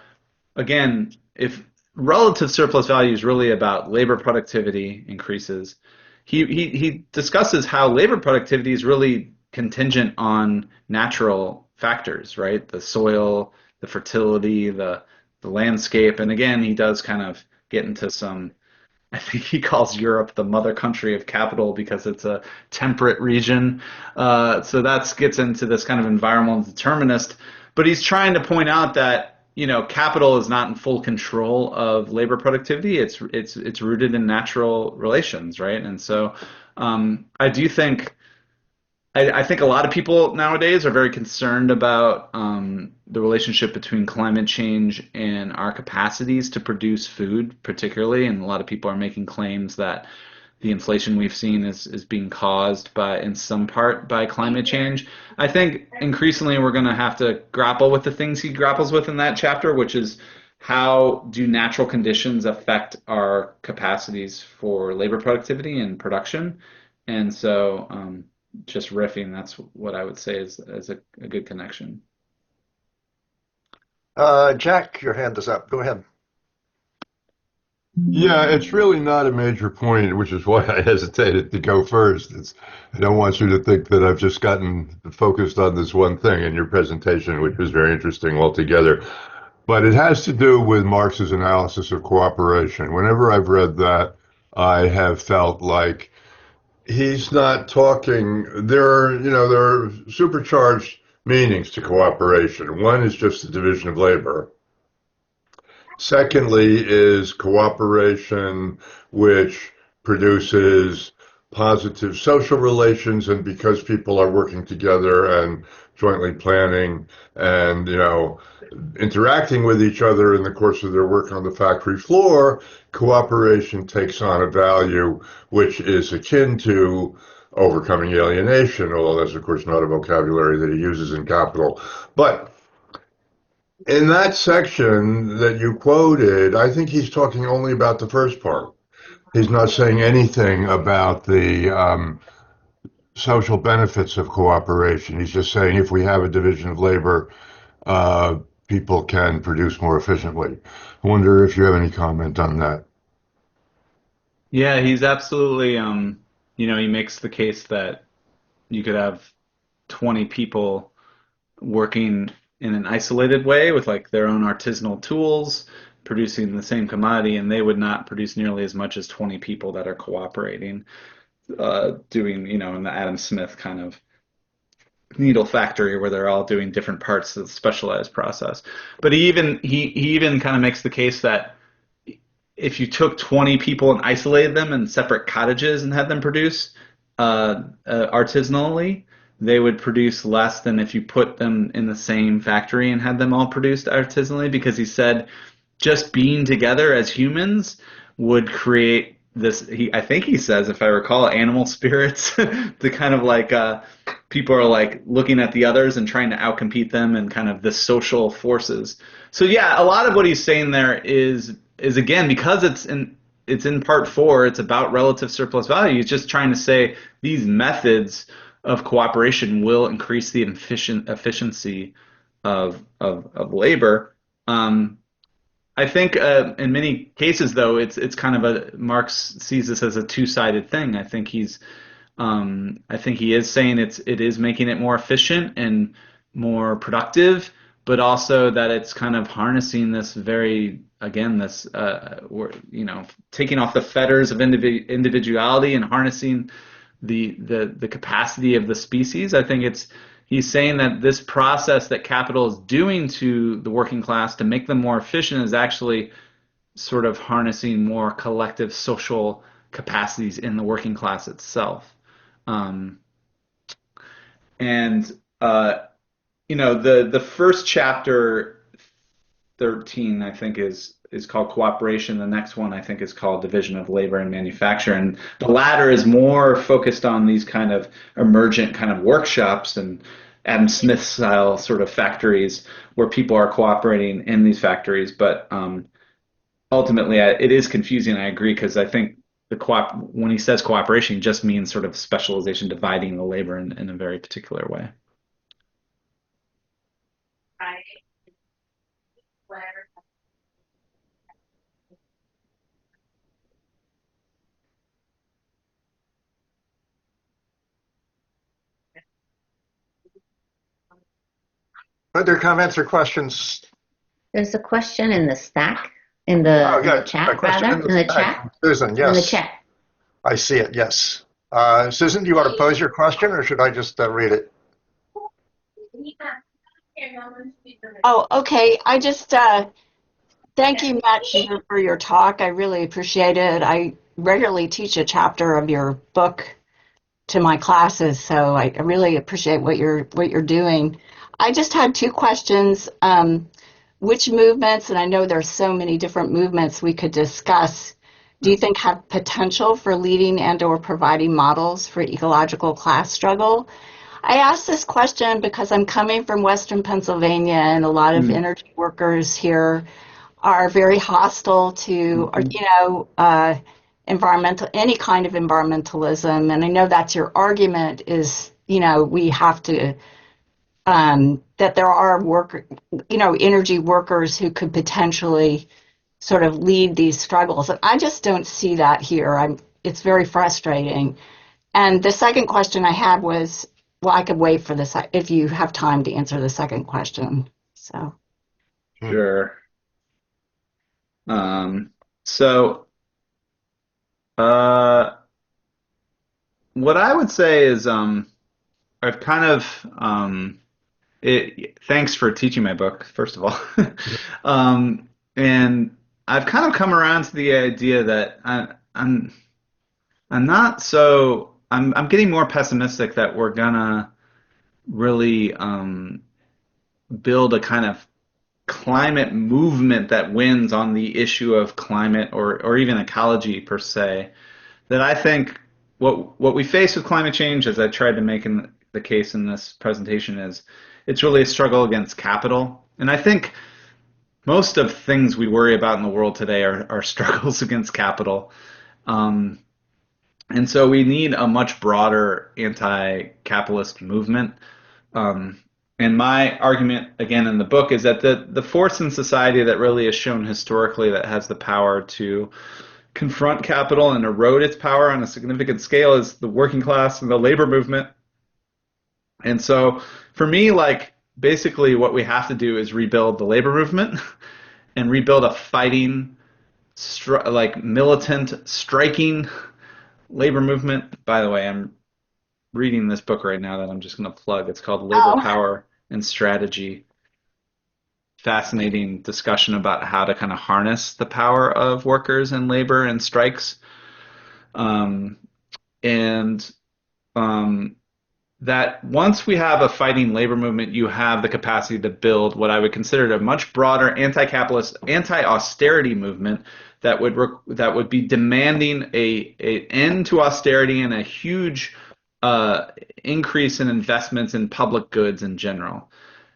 again, if relative surplus value is really about labor productivity increases, he discusses how labor productivity is really contingent on natural factors, right? The soil, the fertility, the landscape, and again, he does kind of get into some. I think he calls Europe the mother country of capital because it's a temperate region. So that gets into this kind of environmental determinist. But he's trying to point out that capital is not in full control of labor productivity. It's rooted in natural relations, right? And so I do think I think a lot of people nowadays are very concerned about the relationship between climate change and our capacities to produce food, particularly. And a lot of people are making claims that the inflation we've seen is being caused by, in some part, by climate change. I think increasingly we're going to have to grapple with the things he grapples with in that chapter, which is how do natural conditions affect our capacities for labor productivity and production. And so, just riffing, that's what I would say is a good connection. Jack, your hand is up. Go ahead. Yeah, it's really not a major point, which is why I hesitated to go first. I don't want you to think that I've just gotten focused on this one thing in your presentation, which was very interesting altogether. But it has to do with Marx's analysis of cooperation. Whenever I've read that, I have felt like he's not talking. There are supercharged meanings to cooperation. One is just the division of labor. Secondly is cooperation, which produces positive social relations, and because people are working together and jointly planning and, interacting with each other in the course of their work on the factory floor, cooperation takes on a value which is akin to overcoming alienation, although that's, of course, not a vocabulary that he uses in Capital. But in that section that you quoted, I think he's talking only about the first part. He's not saying anything about the social benefits of cooperation. He's just saying if we have a division of labor, uh, people can produce more efficiently. I wonder if you have any comment on that. Yeah, he's absolutely, he makes the case that you could have 20 people working in an isolated way with like their own artisanal tools, producing the same commodity, and they would not produce nearly as much as 20 people that are cooperating, doing, in the Adam Smith kind of needle factory where they're all doing different parts of the specialized process. But he even kind of makes the case that if you took 20 people and isolated them in separate cottages and had them produce artisanally, they would produce less than if you put them in the same factory and had them all produced artisanally, because he said just being together as humans would create this, I think he says, if I recall, animal spirits to kind of like people are like looking at the others and trying to outcompete them, and kind of the social forces. So yeah, a lot of what he's saying there is again, because it's in part four, it's about relative surplus value. He's just trying to say these methods of cooperation will increase the efficiency of labor. I think in many cases, though, it's kind of Marx sees this as a two-sided thing. I think he is saying it is making it more efficient and more productive, but also that it's kind of harnessing this this taking off the fetters of individuality and harnessing the capacity of the species. I think he's saying that this process that capital is doing to the working class to make them more efficient is actually sort of harnessing more collective social capacities in the working class itself. Um, and the first chapter 13, I think, is called cooperation. The next one, I think, is called division of labor and manufacture. And the latter is more focused on these kind of emergent kind of workshops and Adam Smith style sort of factories where people are cooperating in these factories. But ultimately, it is confusing. I agree, because I think when he says cooperation, he just means sort of specialization, dividing the labor in a very particular way. Other comments or questions? There's a question in the stack, in Oh, the good. A chat, question rather, in in the the chat, Susan, in the yes. chat. I see it, yes. Susan, do you want to pose your question, or should I just read it? Oh, okay. I just thank you, Matt Huber, for your talk. I really appreciate it. I regularly teach a chapter of your book to my classes, so I really appreciate what you're doing. I just had two questions. Which movements, and I know there's so many different movements we could discuss, do you think have potential for leading and or providing models for ecological class struggle? I asked this question because I'm coming from Western Pennsylvania, and a lot of Mm. energy workers here are very hostile to, or, Mhm. environmental, any kind of environmentalism. And I know that's your argument is, we have to, that there are energy workers who could potentially sort of lead these struggles. And I just don't see that here. It's very frustrating. And the second question I had was, well, I could wait for this if you have time to answer the second question. So, Sure. So, uh, what I would say is, I've kind of, thanks for teaching my book, first of all. And I've kind of come around to the idea that I'm not so, I'm getting more pessimistic that we're gonna really, build a kind of climate movement that wins on the issue of climate or even ecology per se. That I think what we face with climate change, as I tried to make in the case in this presentation, is it's really a struggle against capital. And I think most of things we worry about in the world today are struggles against capital. Um, and so we need a much broader anti-capitalist movement. Um, and my argument, again, in the book is that the force in society that really is shown historically that has the power to confront capital and erode its power on a significant scale is the working class and the labor movement. And so for me, like, basically what we have to do is rebuild the labor movement and rebuild a fighting, like militant, striking labor movement. By the way, I'm reading this book right now that I'm just going to plug. It's called Labor, oh, Power, and Strategy. Fascinating discussion about how to kind of harness the power of workers and labor and strikes. Um, and um, that once we have a fighting labor movement, you have the capacity to build what I would consider a much broader anti-capitalist, anti-austerity movement that would be demanding a end to austerity and a huge uh, increase in investments in public goods in general.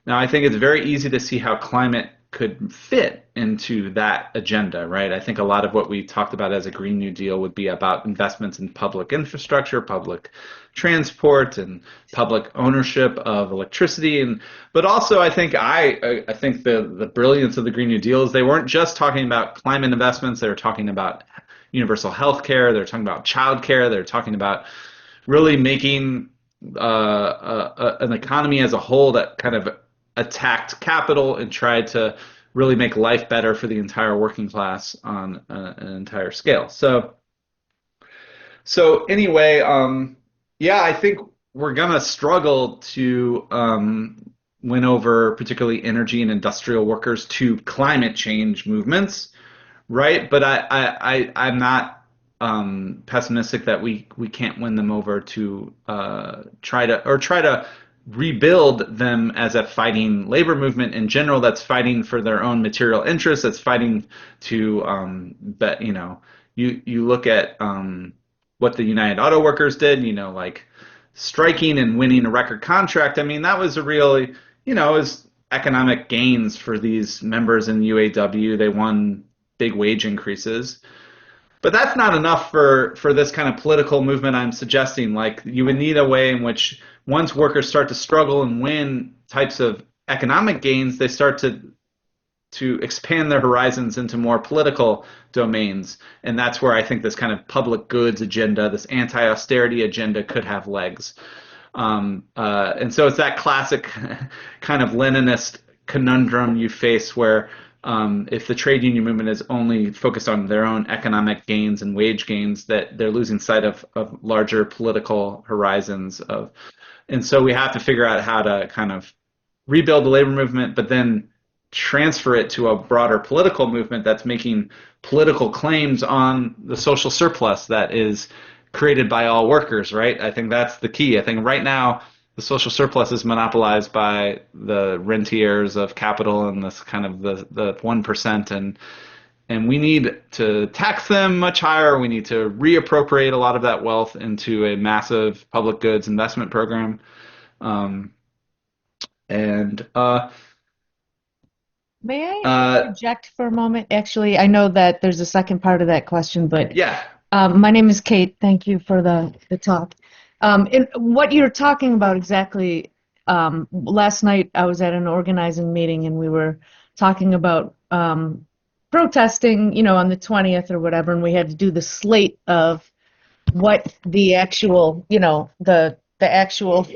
Now, I think it's very easy to see how climate could fit into that agenda, right? I think a lot of what we talked about as a Green New Deal would be about investments in public infrastructure, public transport, and public ownership of electricity. And but also, I think the brilliance of the Green New Deal is they weren't just talking about climate investments; they were talking about universal health care, they're talking about child care, they're talking about really making an economy as a whole that kind of attacked capital and tried to really make life better for the entire working class on an entire scale. So anyway, yeah, I think we're gonna struggle to win over particularly energy and industrial workers to climate change movements, right? But I'm not pessimistic that we can't win them over to try to rebuild them as a fighting labor movement in general that's fighting for their own material interests, that's fighting to but you look at what the United Auto Workers did, like striking and winning a record contract. I mean, that was a really, it was economic gains for these members in UAW. They won big wage increases. But that's not enough for this kind of political movement I'm suggesting. Like, you would need a way in which once workers start to struggle and win types of economic gains, they start to expand their horizons into more political domains. And that's where I think this kind of public goods agenda, this anti-austerity agenda could have legs. And so it's that classic kind of Leninist conundrum you face where if the trade union movement is only focused on their own economic gains and wage gains, that they're losing sight of larger political horizons of, and so we have to figure out how to kind of rebuild the labor movement, but then transfer it to a broader political movement that's making political claims on the social surplus that is created by all workers, right? I think that's the key. I think right now the social surplus is monopolized by the rentiers of capital and this kind of the 1%, and we need to tax them much higher. We need to reappropriate a lot of that wealth into a massive public goods investment program. Um, and May I interject for a moment? Actually, I know that there's a second part of that question, but yeah, my name is Kate. Thank you for the talk. What you're talking about exactly, last night I was at an organizing meeting and we were talking about protesting, on the 20th or whatever, and we had to do the slate of what the actual, the actual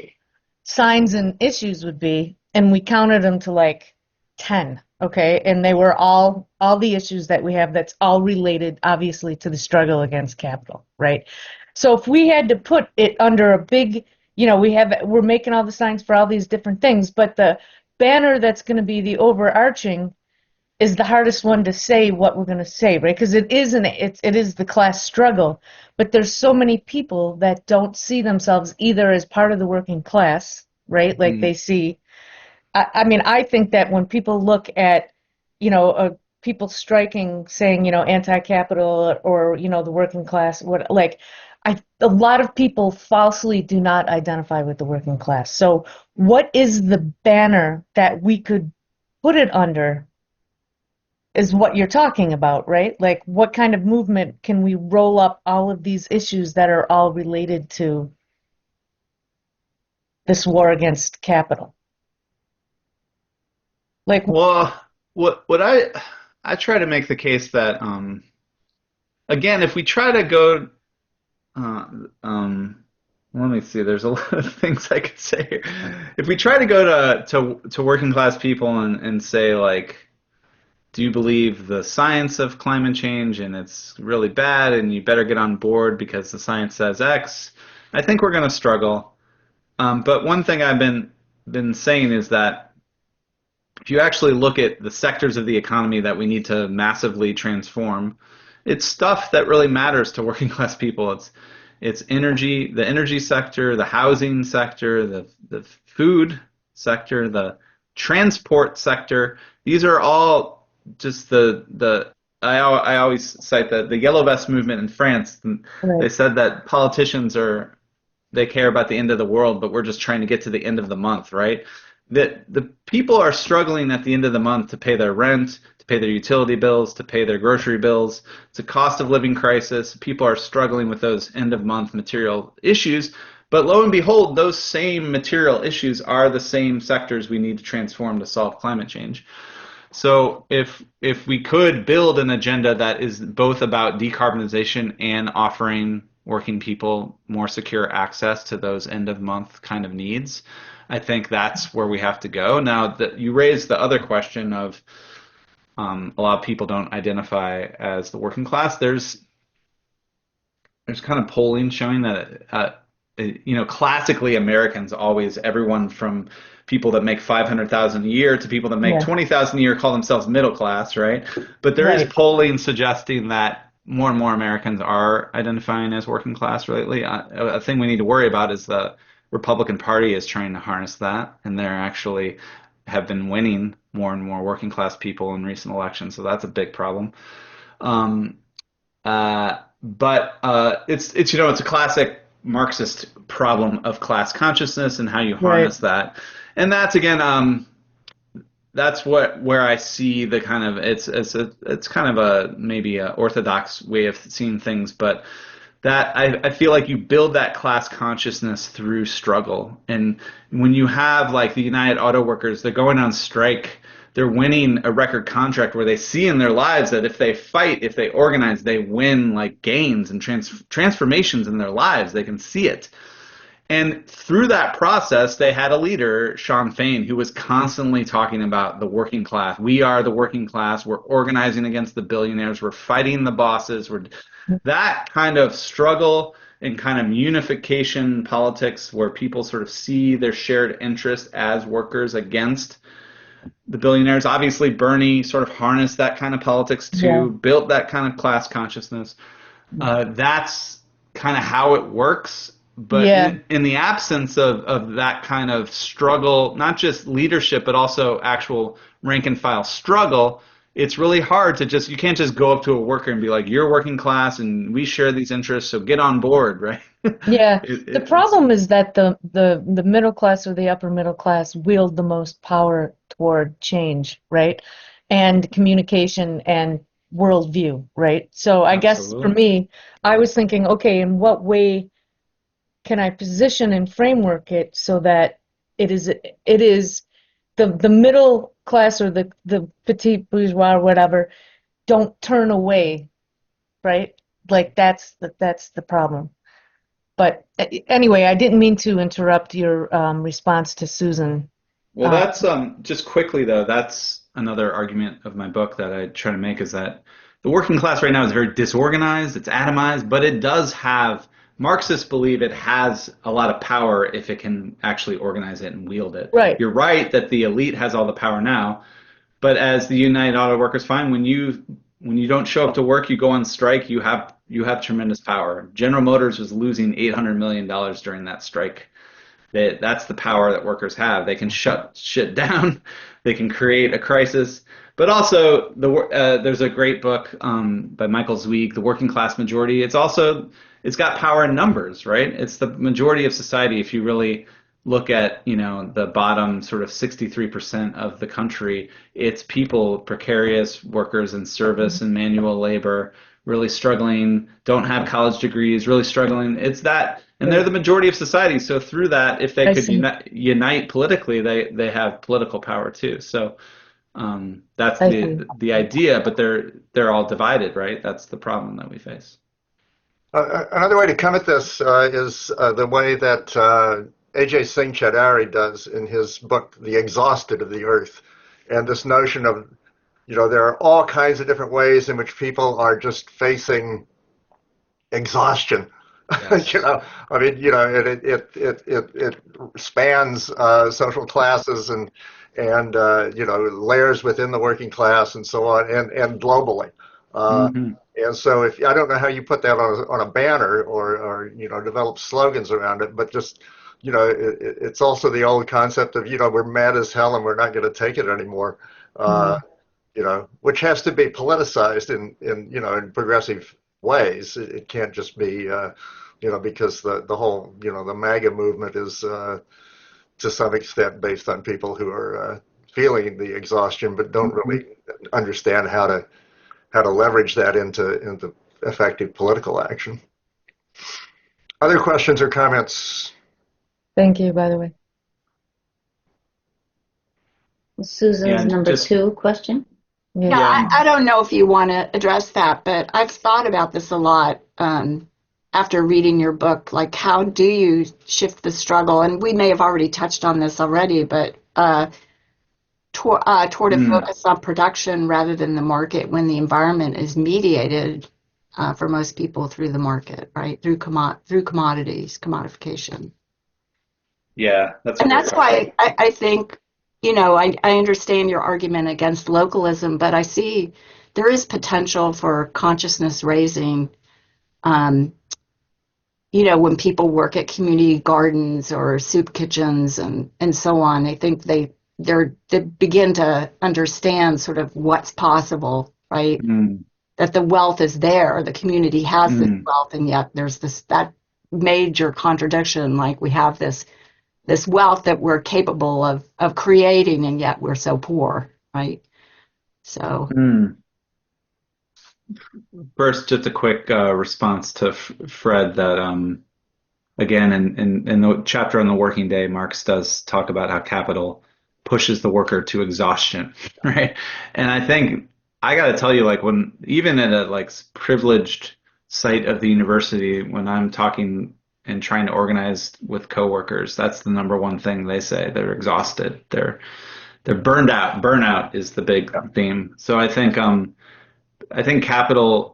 signs and issues would be, and we counted them to like 10, okay? And they were all the issues that we have that's all related, obviously, to the struggle against capital, right? So if we had to put it under a big, we're making all the signs for all these different things, but the banner that's going to be the overarching is the hardest one to say what we're going to say, right? Because it is the class struggle, but there's so many people that don't see themselves either as part of the working class, right? Like they see, I mean, I think that when people look at, people striking, saying, anti-capital or the working class, a lot of people falsely do not identify with the working class. So what is the banner that we could put it under is what you're talking about, right? Like, what kind of movement can we roll up all of these issues that are all related to this war against capital? Like, well, what I try to make the case that again, if we try to go let me see, there's a lot of things I could say here. If we try to go to working class people and say, like, do you believe the science of climate change and it's really bad and you better get on board because the science says X, I think we're going to struggle. But one thing I've been saying is that if you actually look at the sectors of the economy that we need to massively transform, it's stuff that really matters to working class people. It's energy, the energy sector, the housing sector, the food sector, the transport sector. These are all just I always cite the Yellow Vest movement in France. right. They said that politicians they care about the end of the world, but we're just trying to get to the end of the month, right? That the people are struggling at the end of the month to pay their rent, to pay their utility bills, to pay their grocery bills. It's a cost of living crisis. People are struggling with those end of month material issues. But lo and behold, those same material issues are the same sectors we need to transform to solve climate change. So if we could build an agenda that is both about decarbonization and offering working people more secure access to those end of month kind of needs, I think that's where we have to go. Now, you raised the other question of a lot of people don't identify as the working class. There's kind of polling showing that classically Americans always, everyone from people that make $500,000 a year to people that make $20,000 a year call themselves middle class, right? But there is polling suggesting that more and more Americans are identifying as working class lately. A thing we need to worry about is the Republican Party is trying to harness that, and they're actually have been winning more and more working class people in recent elections. So that's a big problem. But it's a classic Marxist problem of class consciousness and how you harness that. And that's again, that's where I see the kind of it's kind of a maybe a orthodox way of seeing things, but that I feel like you build that class consciousness through struggle. And when you have like the United Auto Workers, they're going on strike, they're winning a record contract where they see in their lives that if they fight, if they organize, they win like gains and transformations in their lives. They can see it. And through that process, they had a leader, Sean Fain, who was constantly talking about the working class. We are the working class. We're organizing against the billionaires. We're fighting the bosses. That kind of struggle in kind of unification politics where people sort of see their shared interest as workers against the billionaires. Obviously, Bernie sort of harnessed that kind of politics Yeah. too, built that kind of class consciousness. That's kind of how it works. But Yeah. in the absence of that kind of struggle, not just leadership, but also actual rank and file struggle, it's really hard to you can't just go up to a worker and be like, you're working class and we share these interests, so get on board, right? Yeah. It- The it's- problem is that the middle class or the upper middle class wield the most power toward change, right? And communication and worldview, right? So I guess for Absolutely. me, I was thinking, okay, in what way can I position and framework it so that it is the middle class or the petite bourgeois or whatever don't turn away, right? Like that's the problem. But anyway, I didn't mean to interrupt your response to Susan. Well, that's just quickly though, that's another argument of my book that I try to make is that the working class right now is very disorganized, it's atomized, but it does have Marxists believe it has a lot of power if it can actually organize it and wield it. Right. You're right that the elite has all the power now, but as the United Auto Workers find, when you don't show up to work, you go on strike, you have tremendous power. General Motors was losing $800 million during that strike. That's the power that workers have. They can shut shit down. They can create a crisis. But also, there's a great book by Michael Zweig, The Working Class Majority. It's got power in numbers, right? It's the majority of society. If you really look at, the bottom sort of 63% of the country, it's people, precarious workers in service and manual labor, really struggling, don't have college degrees, really struggling. It's that, and they're the majority of society. So through that, if they I could see. unite politically, they have political power too. So that's I see. the idea, but they're all divided, right? That's the problem that we face. Another way to come at this is the way that A.J. Singh Chadari does in his book, The Exhausted of the Earth. And this notion of, there are all kinds of different ways in which people are just facing exhaustion. Yes. It spans social classes and layers within the working class and so on, and globally. Mhm. And so, if I don't know how you put that on a banner or develop slogans around it, but just it's also the old concept of we're mad as hell and we're not going to take it anymore. Which has to be politicized in progressive ways. It can't just be because the whole the MAGA movement is to some extent based on people who are feeling the exhaustion but don't really understand how to leverage that into effective political action. Other questions or comments? Thank you, by the way. Susan's Yeah, number just- 2 question. Yeah, I don't know if you want to address that, but I've thought about this a lot after reading your book. Like, how do you shift the struggle? And we may have already touched on this already, but toward a focus on production rather than the market when the environment is mediated for most people through the market, right? Through commodities, commodification. Yeah, that's a And great that's question. why I think, I understand your argument against localism, but I see there is potential for consciousness raising, when people work at community gardens or soup kitchens and so on. I think they begin to understand sort of what's possible, right? That the wealth is there, the community has this wealth, and yet there's that major contradiction, like we have this wealth that we're capable of creating, and yet we're so poor, right? So First, just a quick response to Fred that again in the chapter on the working day, Marx does talk about how capital pushes the worker to exhaustion, right? And I think I got to tell you, like when even at a privileged site of the university, when I'm talking and trying to organize with coworkers, that's the number one thing they say. They're exhausted. They're burned out. Burnout is the big theme. So I think I think capital,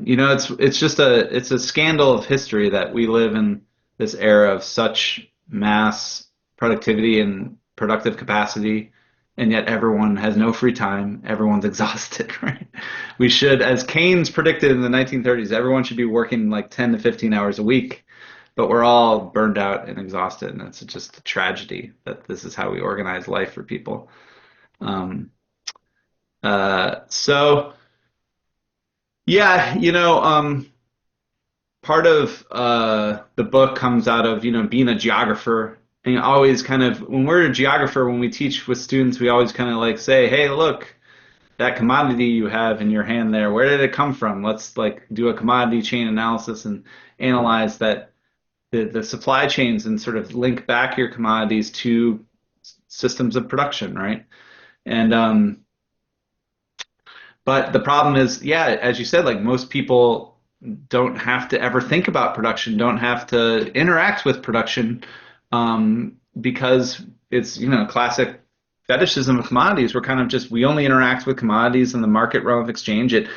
it's a scandal of history that we live in this era of such mass productivity and productive capacity, and yet everyone has no free time. Everyone's exhausted, right? We should, as Keynes predicted in the 1930s, everyone should be working like 10 to 15 hours a week, but we're all burned out and exhausted, and it's just a tragedy that this is how we organize life for people. Um, so yeah, part of the book comes out of being a geographer, and always kind of when we're a geographer, when we teach with students, we always kind of like say, hey, look, that commodity you have in your hand there, where did it come from? Let's like do a commodity chain analysis and analyze that the supply chains and sort of link back your commodities to systems of production, right? And but the problem is, yeah, as you said, like most people don't have to ever think about production, don't have to interact with production, because it's, classic fetishism of commodities. We're kind of just, we only interact with commodities in the market realm of exchange. It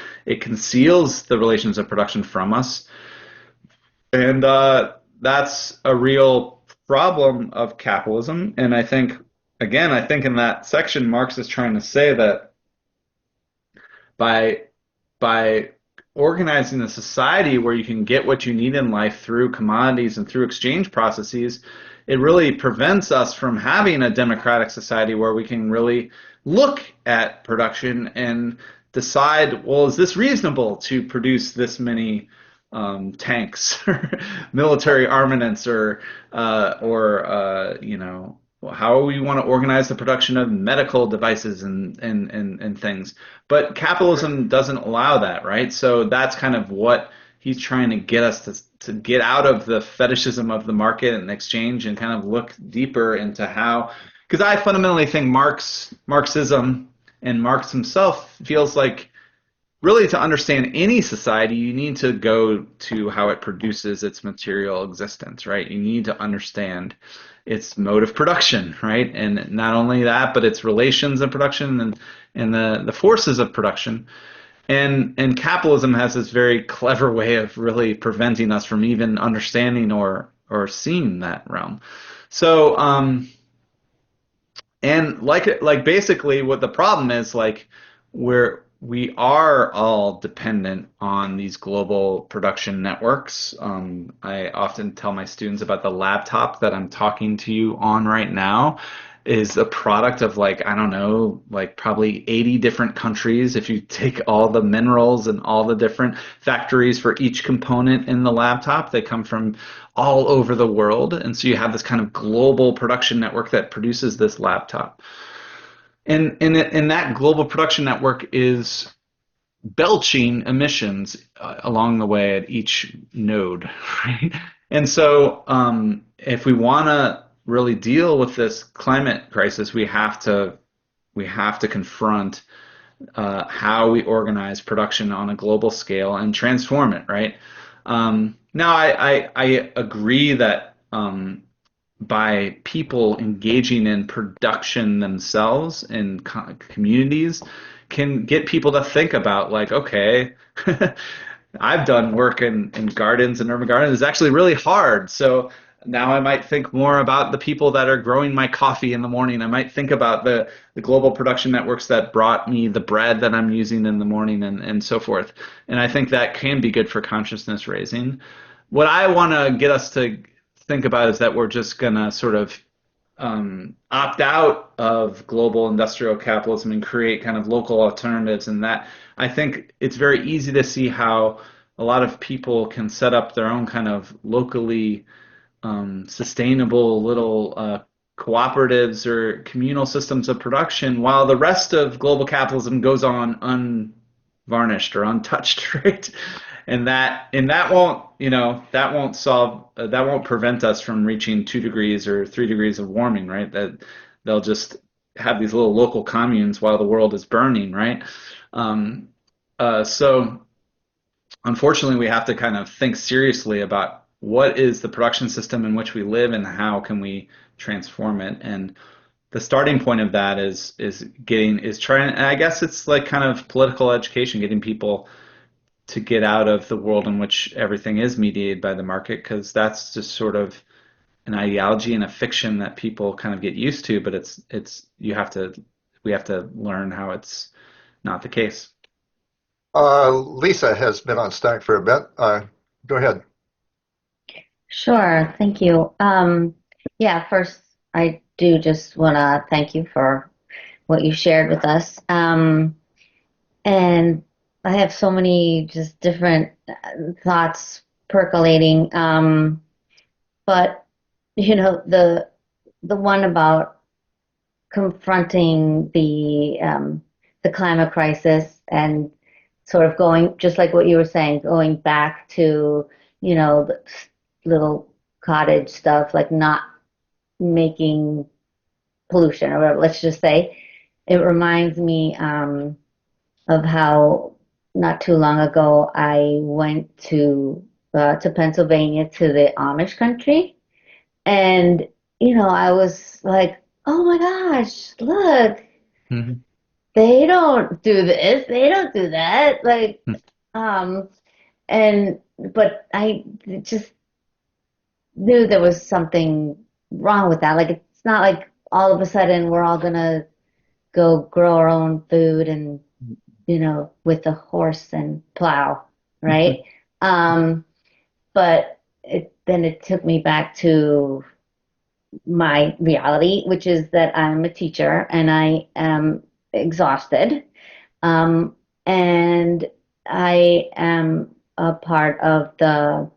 conceals the relations of production from us. And that's a real problem of capitalism. And I think in that section, Marx is trying to say that by organizing a society where you can get what you need in life through commodities and through exchange processes, it really prevents us from having a democratic society where we can really look at production and decide, well, is this reasonable to produce this many tanks or military armaments, or how we want to organize the production of medical devices and things. But capitalism doesn't allow that, right? So that's kind of what he's trying to get us to get out of the fetishism of the market and exchange and kind of look deeper into how, because I fundamentally think Marxism and Marx himself feels like really to understand any society, you need to go to how it produces its material existence, right? You need to understand its mode of production, right? And not only that, but its relations of production and the forces of production. And capitalism has this very clever way of really preventing us from even understanding or seeing that realm. So and like basically what the problem is, like we are all dependent on these global production networks. I often tell my students about the laptop that I'm talking to you on right now is a product of probably 80 different countries. If you take all the minerals and all the different factories for each component in the laptop, they come from all over the world. And so you have this kind of global production network that produces this laptop. And that global production network is belching emissions along the way at each node, right? And so if we want to really deal with this climate crisis, we have to confront how we organize production on a global scale and transform it, right? Now, I agree that by people engaging in production themselves in communities can get people to think about, like, okay, I've done work in gardens and urban gardens. It's actually really hard. So now I might think more about the people that are growing my coffee in the morning. I might think about the global production networks that brought me the bread that I'm using in the morning and so forth. And I think that can be good for consciousness raising. What I want to get us to think about is that we're just going to sort of opt out of global industrial capitalism and create kind of local alternatives. And that, I think it's very easy to see how a lot of people can set up their own kind of locally sustainable little cooperatives or communal systems of production while the rest of global capitalism goes on unvarnished or untouched, right? And that won't prevent us from reaching 2 degrees or 3 degrees of warming, right? That they'll just have these little local communes while the world is burning, right? So unfortunately, we have to kind of think seriously about what is the production system in which we live and how can we transform it. And the starting point of that is trying, and I guess it's like kind of political education, getting people to get out of the world in which everything is mediated by the market, because that's just sort of an ideology and a fiction that people kind of get used to, but we have to learn how it's not the case. Lisa has been on Stack for a bit. Go ahead. Sure, thank you. Yeah, first, I do just want to thank you for what you shared with us. And I have so many just different thoughts percolating. But the one about confronting the climate crisis and sort of going, just like what you were saying, going back to, the little cottage stuff, like not making pollution or whatever, let's just say. It reminds me of how not too long ago I went to Pennsylvania, to the Amish country, and I was like, oh my gosh, look, Mhm. they don't do this, they don't do that, like, but I just knew there was something wrong with that. Like, it's not like all of a sudden we're all gonna go grow our own food and with a horse and plow, right? But then it took me back to my reality, which is that I'm a teacher and I am exhausted. And I am a part of the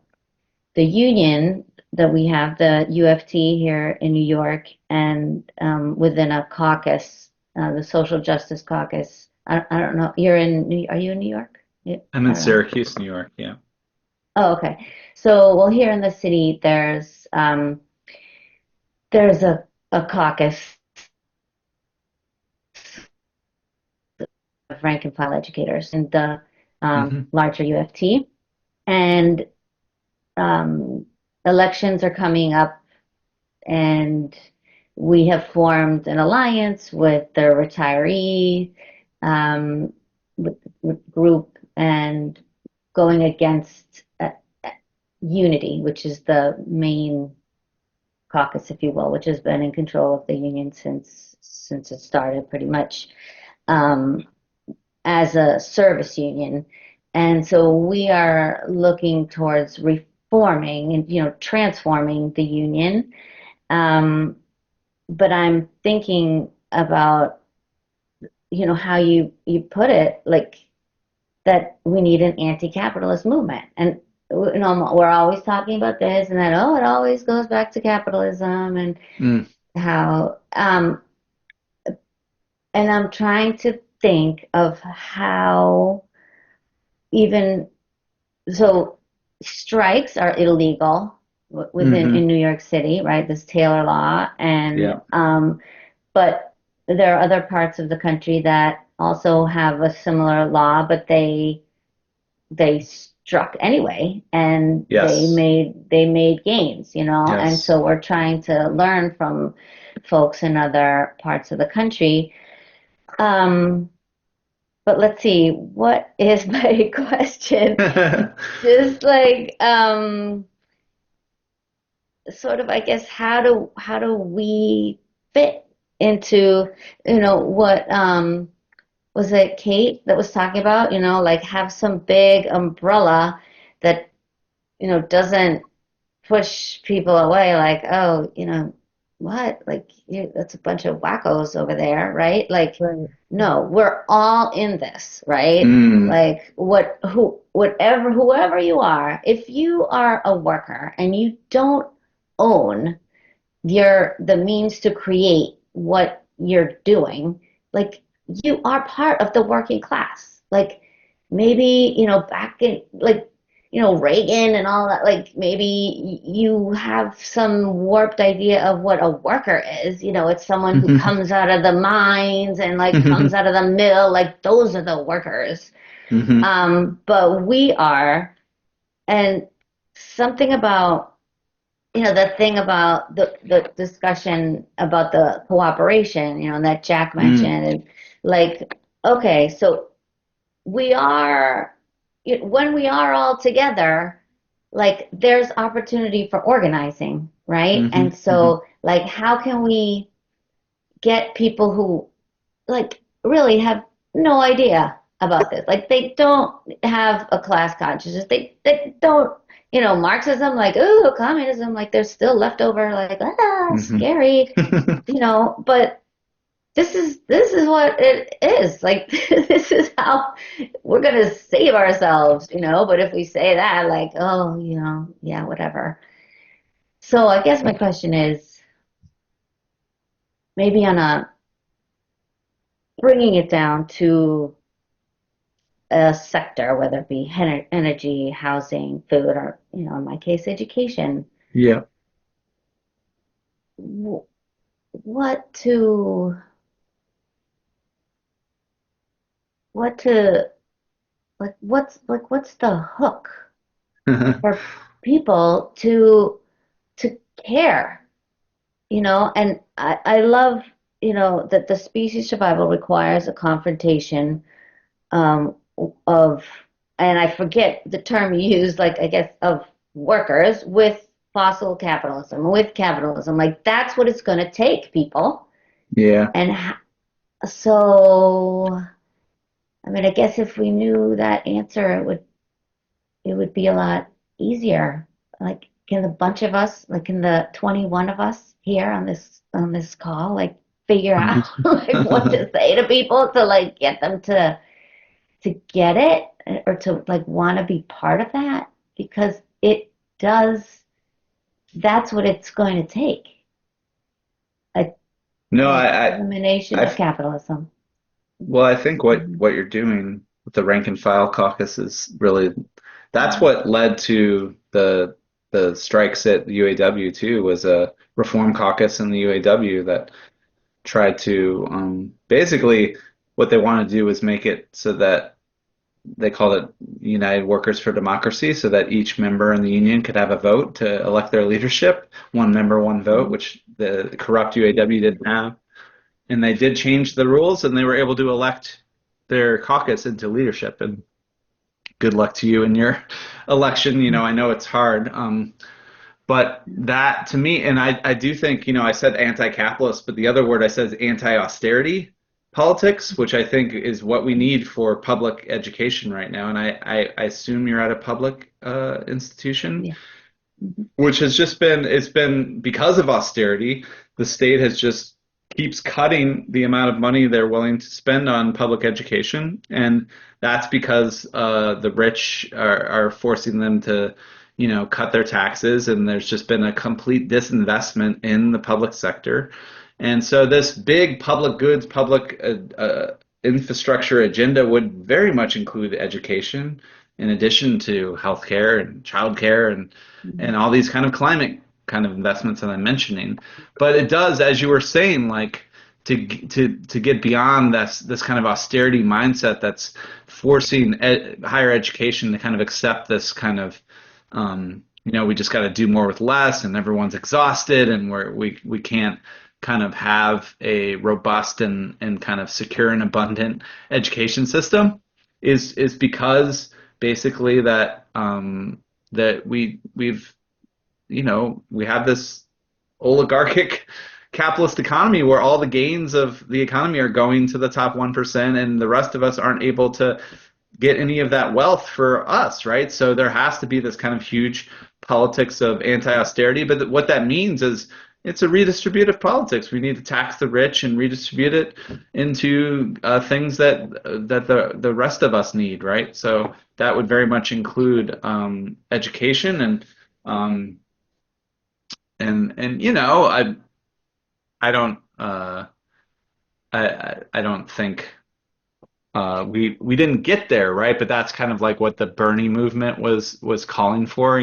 union that we have, the UFT here in New York, and within a caucus, the Social Justice Caucus. I don't know. Are you in New York? Yeah, I'm I in don't know. Syracuse, New York. Yeah. Oh, okay. So, well, here in the city, there's a caucus of rank and file educators in the Hmm. larger UFT, and um, elections are coming up, and we have formed an alliance with the retiree um, with group and going against Unity, which is the main caucus, if you will, which has been in control of the union since it started, pretty much, um, as a service union. And so we are looking towards reforming and transforming the union. But I'm thinking about how you put it, like that we need an anti-capitalist movement. And we're always talking about this and that. Oh, it always goes back to capitalism and Mm. how. And I'm trying to think of how even so strikes are illegal within Hmm. in New York City, right? This Taylor law, and Yeah. but there are other parts of the country that also have a similar law, but they struck anyway, and Yes. they made gains, and Yes. so we're trying to learn from folks in other parts of the country. Um, but let's see, what is my question? Just like sort of, I guess, how do we fit into, what was it Kate that was talking about, like have some big umbrella that, doesn't push people away, like, oh, what? Like, that's a bunch of wackos over there, right? Like, Right. no, we're all in this, right? Mm. Like, whoever you are, if you are a worker and you don't own the means to create what you're doing, like, you are part of the working class. Like, maybe, back in, like, Reagan and all that, like, maybe you have some warped idea of what a worker is. It's someone who comes out of the mines and, like, comes out of the mill, like, those are the workers. Hmm. But we are, and something about the thing about the discussion about the cooperation, that Jack mentioned, and like, okay, so we are, when we are all together, like there's opportunity for organizing, right? And so like, how can we get people who like really have no idea about this? Like they don't have a class consciousness. They don't, Marxism, like, oh, communism, like there's still leftover, like, scary, but this is what it is. Like this is how we're gonna save ourselves, but if we say that, like, oh, yeah, whatever. So I guess my question is maybe on a bringing it down to a sector, whether it be energy, housing, food, or, in my case, education. Yeah. What to, like, what's the hook for people to care, and I love, that the species survival requires a confrontation of, and I forget the term you used, like, I guess, of workers with fossil capitalism, with capitalism. Like, that's what it's going to take, people. Yeah. And so, I mean, I guess if we knew that answer, it would be a lot easier. Like, can the bunch of us, like, can the 21 of us here on this call, like, figure out like what to say to people to like get them to get it, or to like want to be part of that, because it does, that's what it's going to take. No, Elimination of capitalism. Well, I think what you're doing with the rank and file caucus is really, that's what led to the strikes at the UAW too, was a reform caucus in the UAW that tried to basically, what they want to do is make it so that they called it United Workers for Democracy, so that each member in the union could have a vote to elect their leadership, one member, one vote, which the corrupt UAW didn't have. And they did change the rules, and they were able to elect their caucus into leadership. And good luck to you in your election. I know it's hard. But that, to me, and I do think, I said anti-capitalist, but the other word I said is anti-austerity politics, which I think is what we need for public education right now. And I assume you're at a public institution, Yeah. which has just it's been because of austerity, the state has just keeps cutting the amount of money they're willing to spend on public education. And that's because the rich are forcing them to, cut their taxes. And there's just been a complete disinvestment in the public sector. And so this big public goods, public infrastructure agenda would very much include education, in addition to healthcare and childcare and all these kind of climate kind of investments that I'm mentioning. But it does, as you were saying, like to get beyond this kind of austerity mindset that's forcing higher education to kind of accept this kind of we just got to do more with less, and everyone's exhausted, and we can't kind of have a robust and kind of secure and abundant education system is because basically that we have this oligarchic capitalist economy where all the gains of the economy are going to the top 1%, and the rest of us aren't able to get any of that wealth for us, right? So there has to be this kind of huge politics of anti-austerity, but what that means is it's a redistributive politics. We need to tax the rich and redistribute it into things that the rest of us need, right? So that would very much include education and I don't think we didn't get there, right? But that's kind of like what the Bernie movement was calling for,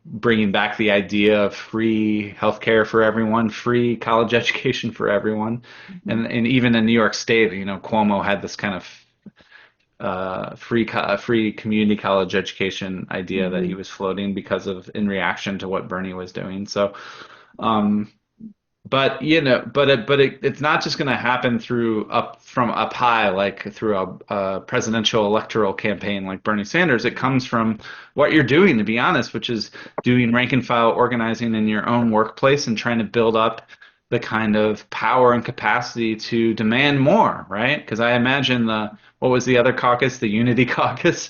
bringing back the idea of free healthcare for everyone, free college education for everyone. And even in New York State, Cuomo had this kind of free community college education idea that he Mhm. was floating because of in reaction to what Bernie was doing. So, um, but it's not just going to happen from up high, like through a presidential electoral campaign like Bernie Sanders. It comes from what you're doing, to be honest, which is doing rank and file organizing in your own workplace and trying to build up the kind of power and capacity to demand more, right? Because I imagine what was the other caucus, the Unity Caucus?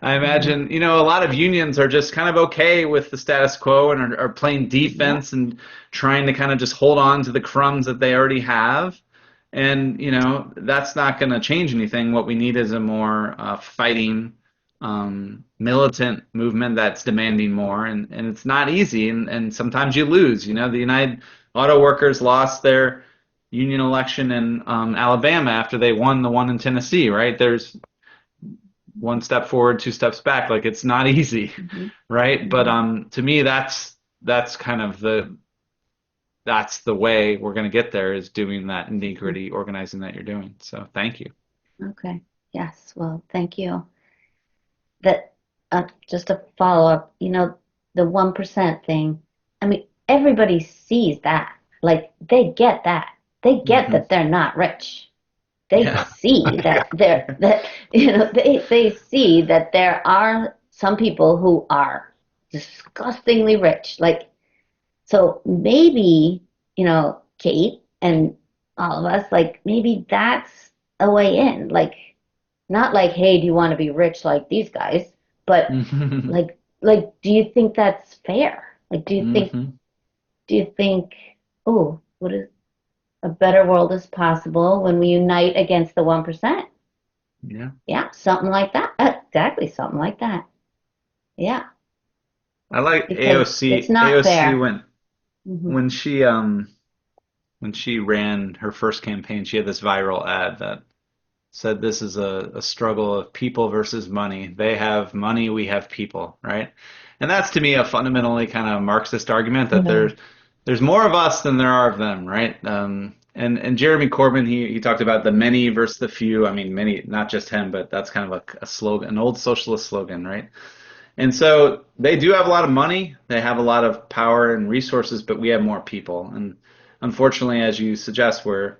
I Mhm. imagine, a lot of unions are just kind of okay with the status quo and are playing Yeah. defense and trying to kind of just hold on to the crumbs that they already have. And, that's not going to change anything. What we need is a more fighting, militant movement that's demanding more. And it's not easy. And sometimes you lose. The United Auto Workers lost their union election in Alabama after they won the one in Tennessee, right? There's one step forward, two steps back. Like it's not easy, Mhm. right? But Mhm. to me, that's kind of that's the way we're going to get there, is doing that nitty Mhm. gritty organizing that you're doing. So thank you. Okay. Yes. Well, thank you. That just a follow up. The 1% thing. I mean, everybody sees that. Like they get that. They get Hmm. that they're not rich. They Yeah. see Yeah. they see that there are some people who are disgustingly rich. Like, so maybe, Kate and all of us, like maybe that's a way in. Like, not like, hey, do you want to be rich like these guys? But Hmm. like, do you think that's fair? Like, Hmm. do you think, oh, what is a better world is possible when we unite against the 1%? Yeah. Yeah, something like that. Exactly, something like that. Yeah, I like because it's AOC. not AOC fair. when Hmm. when she when she ran her first campaign, she had this viral ad that said this is a struggle of people versus money. They have money, we have people, right? And that's to me a fundamentally kind of Marxist argument that Yeah. there's more of us than there are of them, right? And Jeremy Corbyn, he talked about the many versus the few. I mean, many, not just him, but that's kind of a slogan, an old socialist slogan, right? And so they do have a lot of money, they have a lot of power and resources, but we have more people. And unfortunately, as you suggest, we're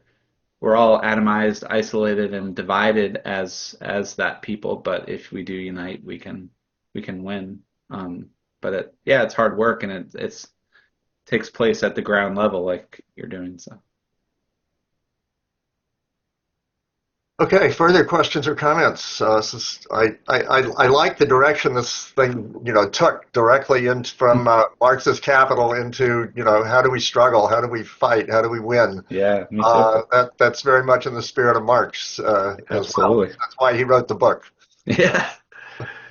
all atomized, isolated, and divided as that people. But if we do unite, we can win. But it's hard work, and it's takes place at the ground level, like you're doing. So Okay, further questions or comments? I like the direction this thing, took directly from Marxist capital into, how do we struggle? How do we fight? How do we win? yeah, me too. That's very much in the spirit of Marx as well. Absolutely. That's why he wrote the book. Yeah,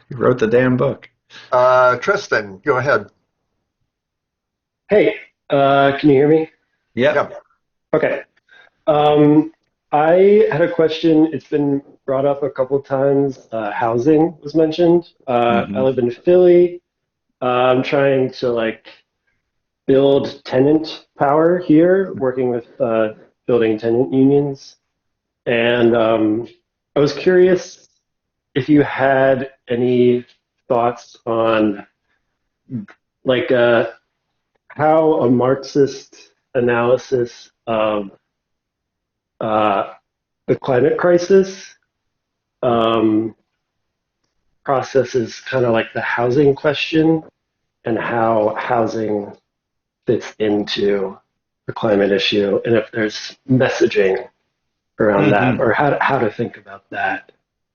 you wrote the damn book. Tristan, go ahead. Hey, can you hear me? Yep. Yeah. Okay. Um, I had a question. It's been brought up a couple times. Housing was mentioned. I Hmm. live in Philly. I'm trying to build tenant power here, working with building tenant unions. And I was curious if you had any thoughts on like uh, how a Marxist analysis of uh, the climate crisis um, processes kind of like the housing question and how housing fits into the climate issue, and if there's messaging around that, Hmm. or how to think about that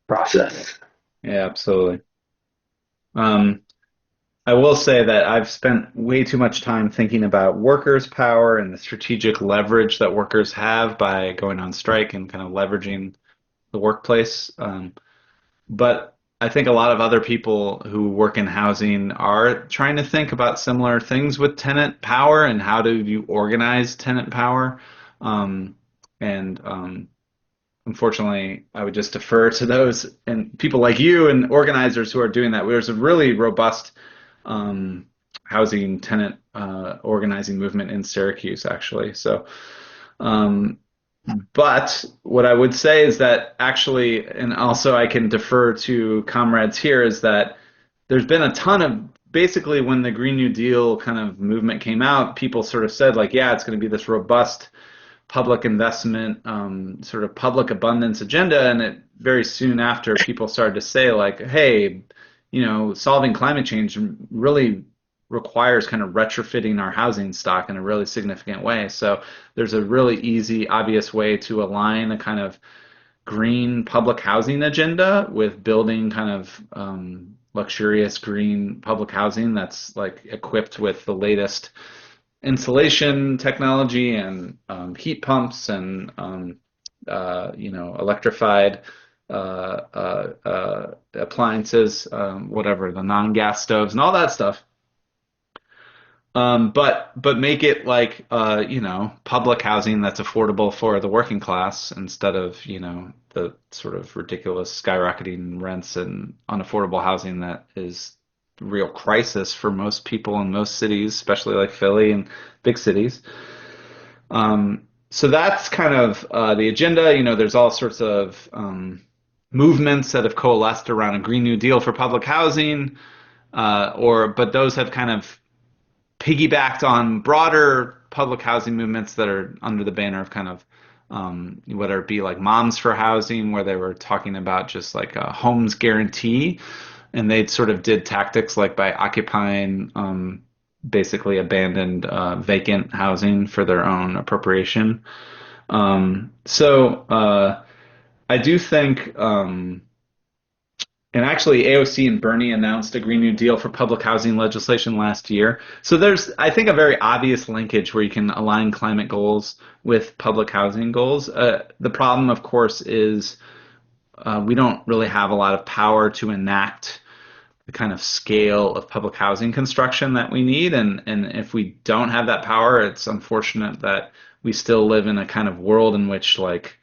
process. Yeah, absolutely. Um, I will say that I've spent way too much time thinking about workers' power and the strategic leverage that workers have by going on strike and kind of leveraging the workplace. But I think a lot of other people who work in housing are trying to think about similar things with tenant power and how do you organize tenant power. Um, and Unfortunately, I would just defer to those and people like you and organizers who are doing that. There's a really robust um, housing tenant organizing movement in Syracuse, actually. So, um, But what I would say is that actually, and also I can defer to comrades here, is that there's been a ton of basically when the Green New Deal kind of movement came out, people sort of said like, yeah, it's going to be this robust public investment, sort of public abundance agenda, and it very soon after people started to say like, hey, solving climate change really requires kind of retrofitting our housing stock in a really significant way. So there's a really easy, obvious way to align a kind of green public housing agenda with building kind of luxurious green public housing that's like equipped with the latest insulation technology and heat pumps and electrified appliances, whatever, the non-gas stoves and all that stuff. But make it like public housing that's affordable for the working class instead of the sort of ridiculous skyrocketing rents and unaffordable housing that is a real crisis for most people in most cities, especially like Philly and big cities. So that's kind of the agenda. There's all sorts of movements that have coalesced around a Green New Deal for public housing, but those have kind of piggybacked on broader public housing movements that are under the banner of kind of whether it be like Moms for Housing, where they were talking about just like a homes guarantee, and they sort of did tactics like by occupying basically abandoned vacant housing for their own appropriation. So I do think and actually, AOC and Bernie announced a Green New Deal for public housing legislation last year. So there's, I think, a very obvious linkage where you can align climate goals with public housing goals. The problem, of course, is we don't really have a lot of power to enact the kind of scale of public housing construction that we need. And if we don't have that power, it's unfortunate that we still live in a kind of world in which like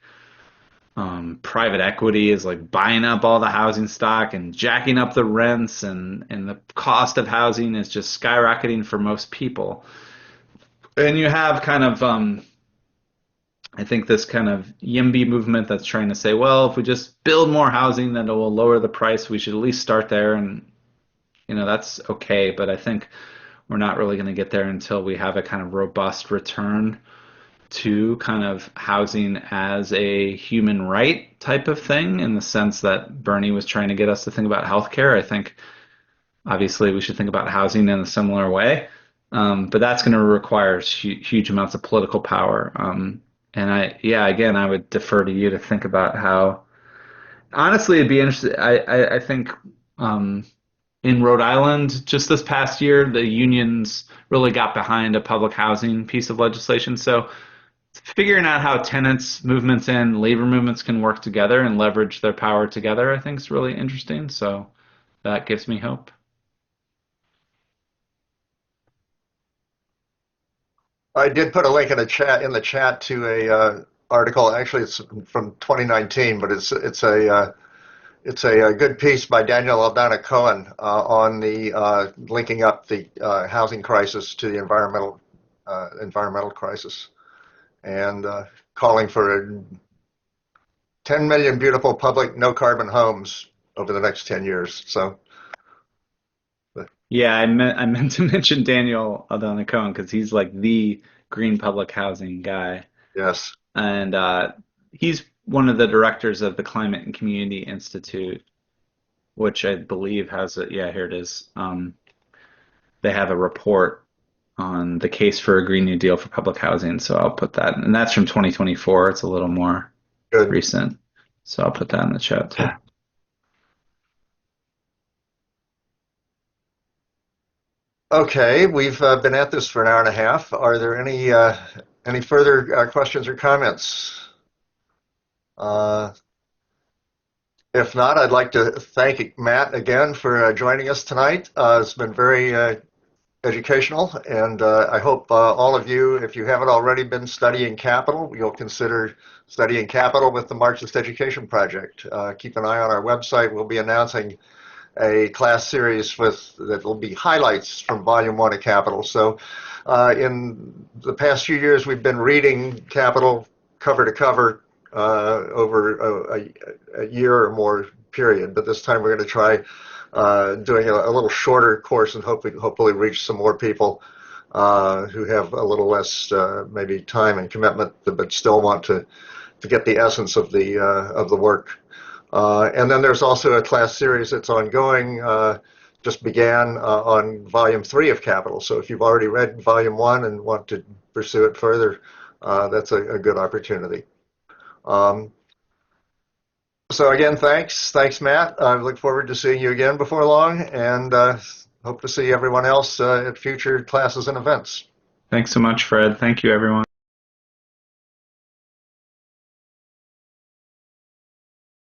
private equity is like buying up all the housing stock and jacking up the rents, and the cost of housing is just skyrocketing for most people. And you have kind of I think this kind of YIMBY movement that's trying to say, well, if we just build more housing, then it will lower the price. We should at least start there, and that's okay. But I think we're not really going to get there until we have a kind of robust return to kind of housing as a human right type of thing, in the sense that Bernie was trying to get us to think about healthcare. I think obviously we should think about housing in a similar way, but that's going to require huge amounts of political power. And I would defer to you to think about how. Honestly, it'd be interesting. I think in Rhode Island just this past year, the unions really got behind a public housing piece of legislation. So figuring out how tenants movements and labor movements can work together and leverage their power together, I think is really interesting. So that gives me hope. I did put a link in the chat to a article. Actually, it's from 2019, but it's a good piece by Daniel Aldana Cohen on the linking up the housing crisis to the environmental crisis, and calling for 10 million beautiful public no carbon homes over the next 10 years. So. Yeah, I meant to mention Daniel Aldana Cohen because he's like the green public housing guy. Yes. And he's one of the directors of the Climate and Community Institute, which I believe has here it is. They have a report on the case for a Green New Deal for public housing. So I'll put that, and that's from 2024. It's a little more recent. So I'll put that in the chat too. Okay, we've been at this for an hour and a half. Are there any further questions or comments? If not, I'd like to thank Matt again for joining us tonight. It's been very educational, and I hope all of you, if you haven't already been studying capital, you'll consider studying capital with the Marxist Education Project. Keep an eye on our website. We'll be announcing a class series that will be highlights from Volume 1 of Capital. So in the past few years, we've been reading Capital cover to cover over a year or more period. But this time we're going to try doing a little shorter course and hopefully reach some more people who have a little less maybe time and commitment, but still want to get the essence of the work. And then there's also a class series that's ongoing, just began on volume 3 of Capital. So if you've already read volume 1 and want to pursue it further, that's a good opportunity. So again, thanks, Matt. I look forward to seeing you again before long, and hope to see everyone else at future classes and events. Thanks so much, Fred. Thank you, everyone.